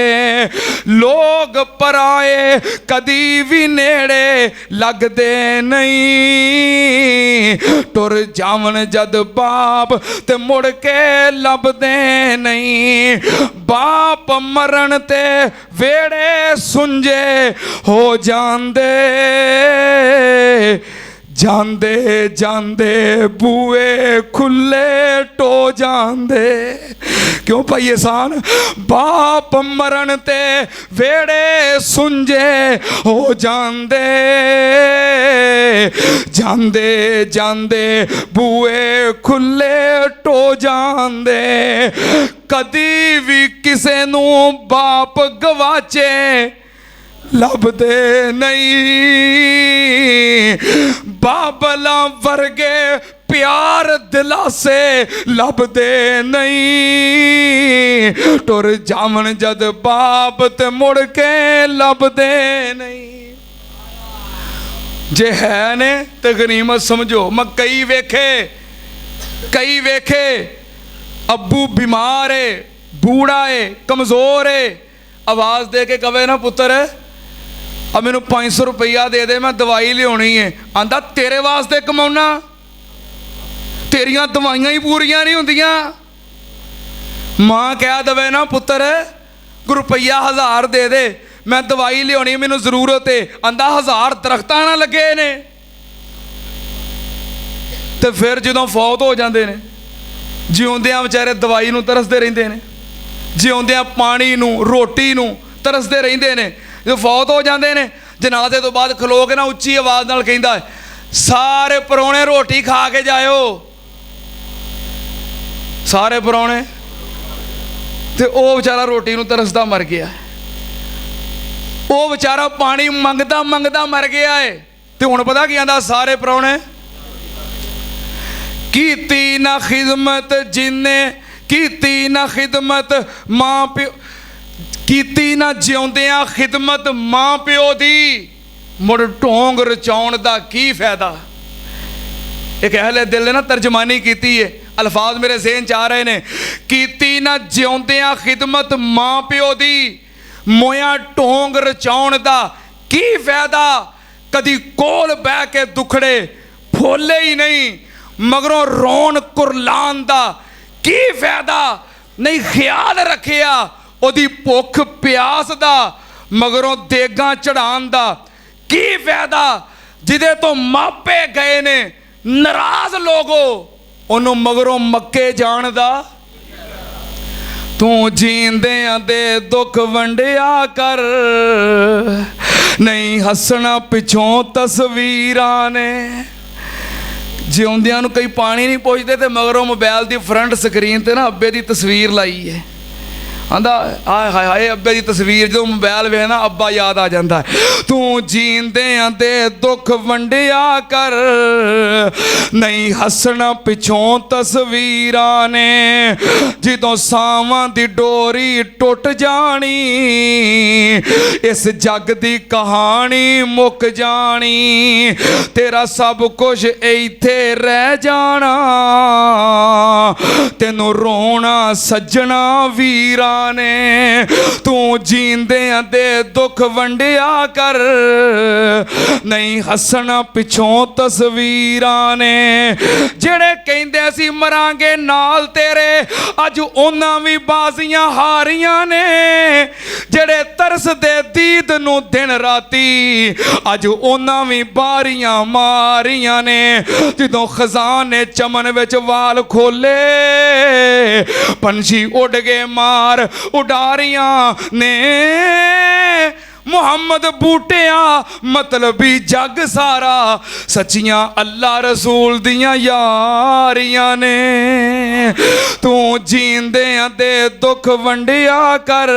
लोग पराए कदी भी नेड़े लगदे नहीं, टुर जावन जद बाप ते मुड़ के लभदे नहीं। बाप मरण ते वेड़े सुंजे हो जांदे, जांदे जांदे बूए खुले टो जांदे। क्यों भाई एहसान, बाप मरण ते वेड़े सुंजे हो जांदे, जांदे जांदे बूए खुले टो जांदे। कदी भी किसे नू बाप गवाचे लभदे नहीं, बाबला वर्गे प्यार दिलासे लभदे नहीं, टुर जावन जद बाप ते मुड़ के लभदे नहीं। जे है ने ते गनीमत समझो। मैं कई वेखे अब्बू बीमार है, बूढ़ा है, कमजोर है, आवाज दे के कवे ना पुत्र अब मैनू 500 रुपया दे दे, मैं दवाई लियानी है। आंदा तेरे वास्ते कमाउना, तेरियां दवाइयां ही पूरियां नहीं होंदियां। मां कह दवे ना पुत्र रुपया 1000 दे दे, मैं दवाई लियानी, मैनू जरूरत है। आंदा 1000 दरख्तां ना लगे ने। तो फिर जो फौत हो जाते हैं, जिउंदियां बेचारे दवाई नूं तरसते रहंदे ने, जिउंदियां पानी नूं रोटी नूं तरसते रहंदे ने। जो फौत हो जाते हैं जनाजे तो बाद खलो के ना उच्ची आवाज़ नाल कहंदा है, सारे परौणे रोटी खा के जाओ। सारे परौणे ਤੇ ਉਹ ਵਿਚਾਰਾ ਰੋਟੀ ਨੂੰ ਤਰਸਦਾ ਮਰ ਗਿਆ। ਉਹ ਵਿਚਾਰਾ ਪਾਣੀ ਮੰਗਦਾ ਮੰਗਦਾ ਮਰ ਗਿਆ ਏ। ਤੇ ਹੁਣ ਪਤਾ ਕੀ ਆਂਦਾ, ਸਾਰੇ ਪ੍ਰਾਹੁਣੇ ਕੀਤੀ ਨਾ ਖਿਦਮਤ ਜਿੰਨੇ ਕੀਤੀ ਨਾ ਖਿਦਮਤ ਮਾਂ ਪਿਓ ਕੀਤੀ ਨਾ ਜਿਉਂਦਿਆਂ ਖਿਦਮਤ ਮਾਂ ਪਿਓ ਦੀ, ਮੁੜ ਢੋਂਗ ਰਚਾਉਣ ਦਾ ਕੀ ਫਾਇਦਾ। ਇੱਕ ਅਹਿਲੇ ਦਿਲ ਨੇ ਨਾ ਤਰਜਮਾਨੀ ਕੀਤੀ ਹੈ, ਅਲਫਾਜ਼ ਮੇਰੇ ਜ਼ੇਨ 'ਚ ਆ ਰਹੇ ਨੇ। ਕੀਤੀ ਨਾ ਜਿਉਂਦਿਆਂ ਖਿਦਮਤ ਮਾਂ ਪਿਓ ਦੀ, ਮੋਇਆ ਢੋਂਗ ਰਚਾਉਣ ਦਾ ਕੀ ਫਾਇਦਾ। ਕਦੀ ਕੋਲ ਬਹਿ ਕੇ ਦੁਖੜੇ ਫੋਲੇ ਹੀ ਨਹੀਂ, ਮਗਰੋਂ ਰੋਣ ਕੁਰਲਾਨ ਦਾ ਕੀ ਫਾਇਦਾ। ਨਹੀਂ ਖਿਆਲ ਰੱਖਿਆ ਉਹਦੀ ਭੁੱਖ ਪਿਆਸ ਦਾ, ਮਗਰੋਂ ਦੇਗਾਂ ਚੜਾਉਣ ਦਾ ਕੀ ਫਾਇਦਾ। ਜਿਹਦੇ ਤੋਂ ਮਾਪੇ ਗਏ ਨੇ ਨਾਰਾਜ਼ ਲੋਗੋ, ਉਹਨੂੰ ਮਗਰੋਂ ਮੱਕੇ ਜਾਣ ਦਾ। ਤੂੰ ਜੀਂਦਿਆਂ ਦੇ ਦੁੱਖ ਵੰਡਿਆ ਕਰ, ਨਹੀਂ ਹੱਸਣਾ ਪਿੱਛੋਂ ਤਸਵੀਰਾਂ ਨੇ। ਜਿਉਂਦਿਆਂ ਨੂੰ ਕਈ ਪਾਣੀ ਨਹੀਂ ਪੁੱਛਦੇ ਤੇ ਮਗਰੋਂ ਮੋਬਾਈਲ ਦੀ ਫਰੰਟ ਸਕਰੀਨ ਤੇ ਨਾ ਅੱਬੇ ਦੀ ਤਸਵੀਰ ਲਾਈ ਹੈ। ਆਂਦਾ ਆਏ ਹਾਏ ਹਾਏ ਅੱਬੇ ਦੀ ਤਸਵੀਰ, ਜਦੋਂ ਮੋਬਾਈਲ ਵੇਖਦਾ ਅੱਬਾ ਯਾਦ ਆ ਜਾਂਦਾ। ਤੂੰ ਜੀਂਦਿਆਂ ਦੇ ਦੁੱਖ ਵੰਡਿਆ ਕਰ, ਨਹੀਂ ਹੱਸਣਾ ਪਿੱਛੋਂ ਤਸਵੀਰਾਂ ਨੇ। ਜਦੋਂ ਸਾਵਾਂ ਦੀ ਡੋਰੀ ਟੁੱਟ ਜਾਣੀ, ਇਸ ਜੱਗ ਦੀ ਕਹਾਣੀ ਮੁੱਕ ਜਾਣੀ। ਤੇਰਾ ਸਭ ਕੁਝ ਇੱਥੇ ਰਹਿ ਜਾਣਾ, ਤੈਨੂੰ ਰੋਣਾ ਸੱਜਣਾ ਵੀਰਾ ਨੇ। ਤੂੰ ਜੀਂਦਿਆਂ ਦੇ ਦੁੱਖ ਵੰਡਿਆ ਕਰ, ਨਹੀਂ ਹੱਸਣਾ ਪਿੱਛੋਂ ਤਸਵੀਰਾਂ ਨੇ। ਜਿਹੜੇ ਕਹਿੰਦੇ ਸੀ ਮਰਾਂਗੇ ਨਾਲ ਤੇਰੇ, ਅੱਜ ਉਹਨਾਂ ਵੀ ਬਾਜ਼ੀਆਂ ਹਾਰੀਆਂ ਨੇ। ਜਿਹੜੇ ਤਰਸਦੇ ਦੀਦ ਨੂੰ ਦਿਨ ਰਾਤੀ, ਅੱਜ ਉਹਨਾਂ ਵੀ ਬਾਰੀਆਂ ਮਾਰੀਆਂ ਨੇ। ਜਦੋਂ ਖਜ਼ਾਨੇ ਚਮਨ ਵਿੱਚ ਵਾਲ ਖੋਲੇ, ਪੰਛੀ ਉੱਡ ਗਏ ਮਾਰ ਉਡਾਰੀਆਂ ਨੇ। ਮੁਹੰਮਦ ਬੂਟਿਆ ਮਤਲਬੀ ਜੱਗ ਸਾਰਾ, ਸੱਚੀਆਂ ਅੱਲਾ ਰਸੂਲ ਦੀਆਂ ਯਾਰੀਆਂ ਨੇ। ਤੂੰ ਜੀਂਦਿਆਂ ਦੇ ਦੁੱਖ ਵੰਡਿਆ ਕਰ,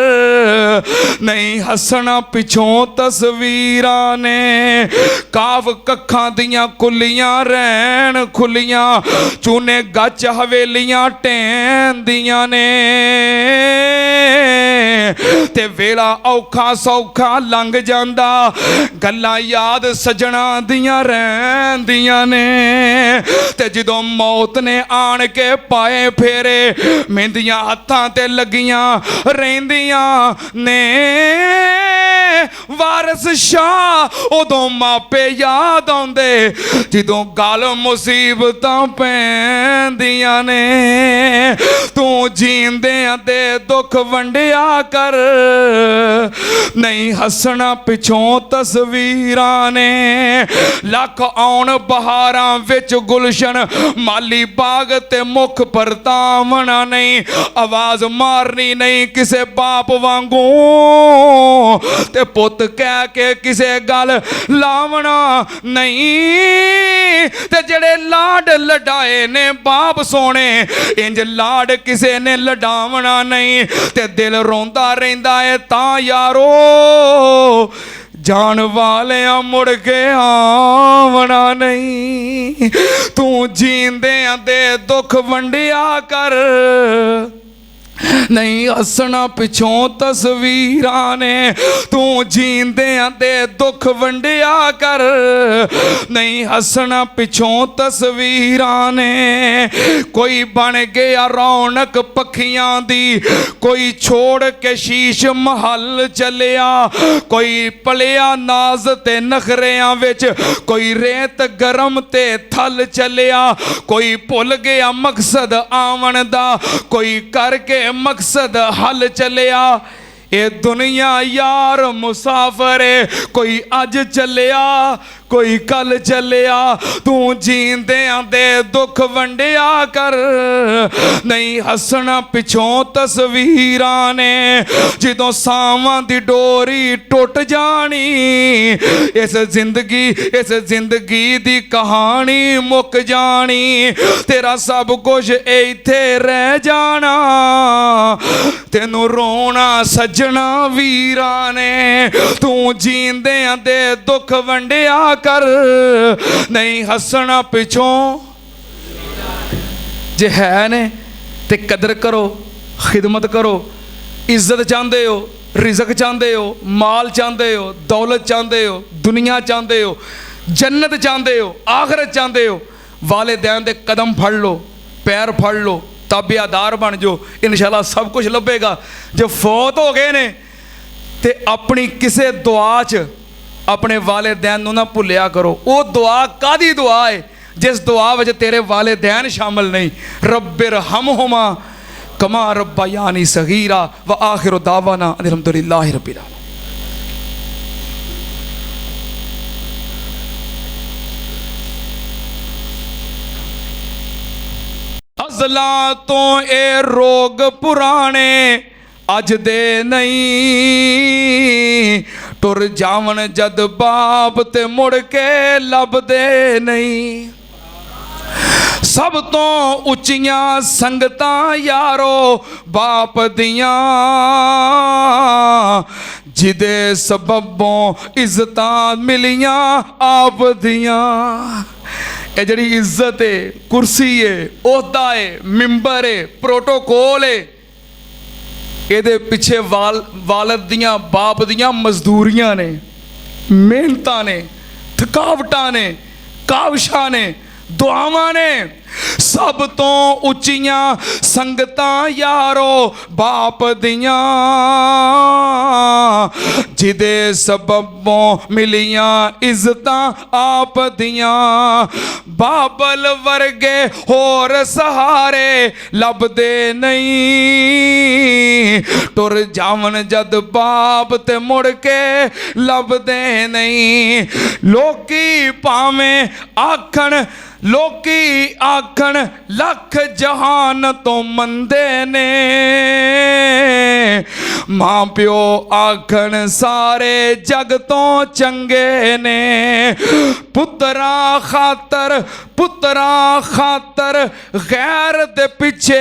ਨਹੀਂ ਹੱਸਣਾ ਪਿੱਛੋਂ ਤਸਵੀਰਾਂ ਨੇ। ਕਾਫ ਕੱਖਾਂ ਦੀਆਂ ਕੁੱਲੀਆਂ ਰਹਿਣ ਖੁੱਲੀਆਂ, ਚੂਨੇ ਗੱਚ ਹਵੇਲੀਆਂ ਢਹਿੰਦੀਆਂ ਨੇ। ਤੇ ਵੇਲਾ ਔਖਾ ਸੌਖਾ ਲੰਘ ਜਾਂਦਾ, ਗੱਲਾਂ ਯਾਦ ਸਜਣਾ ਦੀਆਂ ਰਹਿੰਦੀਆਂ ਨੇ। ਤੇ ਜਦੋਂ ਮੌਤ ਨੇ ਆਣ ਕੇ ਪਾਏ ਫੇਰੇ, ਮਹਿੰਦੀਆਂ ਹੱਥਾਂ ਤੇ ਲੱਗੀਆਂ ਰਹਿੰਦੀਆਂ ਨੇ। ਵਾਰਿਸ ਸ਼ਾਹ ਉਦੋਂ ਮਾਪੇ ਯਾਦ ਆਉਂਦੇ, ਜਦੋਂ ਗੱਲ ਮੁਸੀਬਤਾਂ ਪੈਂਦੀਆਂ ਨੇ। ਤੂੰ ਜੀਂਦਿਆਂ ਦੇ ਦੁੱਖ ਵੰਡਿਆ ਕਰ, ਨਹੀਂ ਹੱਸਣਾ ਪਿੱਛੋਂ ਤਸਵੀਰਾਂ ਨੇ। ਲੱਖ ਆਉਣ ਬਹਾਰਾਂ ਵਿੱਚ ਗੁਲਸ਼ਨ, ਮਾਲੀ ਬਾਗ ਤੇ ਮੁੱਖ ਪਰਤਾਵਣਾ ਨਹੀਂ। ਆਵਾਜ਼ ਮਾਰਨੀ ਨਹੀਂ ਕਿਸੇ ਬਾਪ ਵਾਂਗੂ, ਤੇ ਪੁੱਤ ਕਹਿ ਕੇ ਕਿਸੇ ਗੱਲ ਲਾਵਣਾ ਨਹੀਂ। ਤੇ ਜਿਹੜੇ ਲਾਡ ਲਡਾਏ ਨੇ ਬਾਪ ਸੋਹਣੇ, ਇੰਜ ਲਾਡ ਕਿਸੇ ਨੇ ਲਡਾਵਣਾ ਨਹੀਂ। ਤੇ ਦਿਲ ਰੋਂਦਾ ਰਹਿੰਦਾ ਏ ਤਾਂ ਯਾਰੋ, ਜਾਣ ਵਾਲਿਆਂ ਮੁੜ ਕੇ ਆਵਣਾ ਨਹੀਂ। ਤੂੰ ਜੀਂਦਿਆਂ ਦੇ ਦੁੱਖ ਵੰਡਿਆ ਕਰ, ਨਹੀਂ ਹੱਸਣਾ ਪਿੱਛੋਂ ਤਸਵੀਰਾਂ ਨੇ। ਤੂੰ ਜੀਂਦਿਆਂ ਦੇ ਦੁੱਖ ਵੰਡਿਆ ਕਰ, ਨਹੀਂ ਹੱਸਣਾ ਪਿੱਛੋਂ ਤਸਵੀਰਾਂ ਨੇ। ਕੋਈ ਬਣ ਗਿਆ ਰੌਣਕ ਪੱਖੀਆਂ ਦੀ, ਕੋਈ ਛੋੜ ਕੇ ਸ਼ੀਸ਼ ਮਹੱਲ ਚੱਲਿਆ। ਕੋਈ ਪਲਿਆ ਨਾਜ਼ ਤੇ ਨਖਰਿਆਂ ਵਿੱਚ, ਕੋਈ ਰੇਤ ਗਰਮ ਤੇ ਥਲ ਚੱਲਿਆ। ਕੋਈ ਭੁੱਲ ਗਿਆ ਮਕਸਦ ਆਵਣ ਦਾ, ਕੋਈ ਕਰਕੇ ਮਕਸਦ ਹੱਲ ਚੱਲਿਆ। ਇਹ ਦੁਨੀਆ ਯਾਰ ਮੁਸਾਫਰ ਏ, ਕੋਈ ਅੱਜ ਚੱਲਿਆ कोई कल चलिया तू जींदियां दे दुख वंडिया कर नहीं हसना पिछों तस्वीरां ने जदों सावां दी डोरी टुट जानी इस जिंदगी दी कहानी मुक जानी तेरा सब कुछ इत्थे रह जाना तेनू रोना सजना वीरा ने तू जींदियां दे दुख वंडिया कर नहीं हसना पिछों जे है ने ते कदर करो खिदमत करो इज्जत चाहते हो रिज़क चाहते हो माल चाहते हो दौलत चाहते हो दुनिया चाहते हो जन्नत चाहते हो आखिरत चाहते हो वालिदैन दे कदम फड़ लो पैर फड़ लो ताबेदार बन जाओ इंशाअल्लाह सब कुछ लभेगा जो फौत हो गए ने ते अपनी किसे दुआ च अपने वालिदैन नूं ना भुलिया करो वो दुआ कादी दुआ है जिस दुआ विच तेरे वालिदैन शामिल नहीं रब्बिरहमहुमा कमा रब्बयानी सगीरा व आखिरु दावाना अल्हम्दुलिल्लाहि रब्बिल आलमीन। अज़ला तो ए रोग पुराने अज दे नहीं टुर जावन जद बाप ते मुड़ के लभदे नहीं सब तो उच्चियां संगतां यारो बाप दियां जिदे सबबों इज्जतां मिलियां आप दियां ये जड़ी इज्जत है कुर्सी है ओहदा है मिंबर है प्रोटोकॉल है ये पिछे वालद दियां बाप दियां मजदूरियां ने मेहनतां ने थकावटां ने काविशां ने दुआवां ने सब तो उच्चियां संगतां यारो बाप दियां जिदे सबबों मिलियां इज्जतां आप दियां बाबल वर्गे होर सहारे लभदे नहीं टुर जावन जद बाप ते मुड़ के लभदे नहीं लोकी भावें आखण लोकी आखण लख जहान तो मंदे ने मां प्यो आखण सारे जग तो चंगे ने पुत्तरा खातर गैर दे पिछे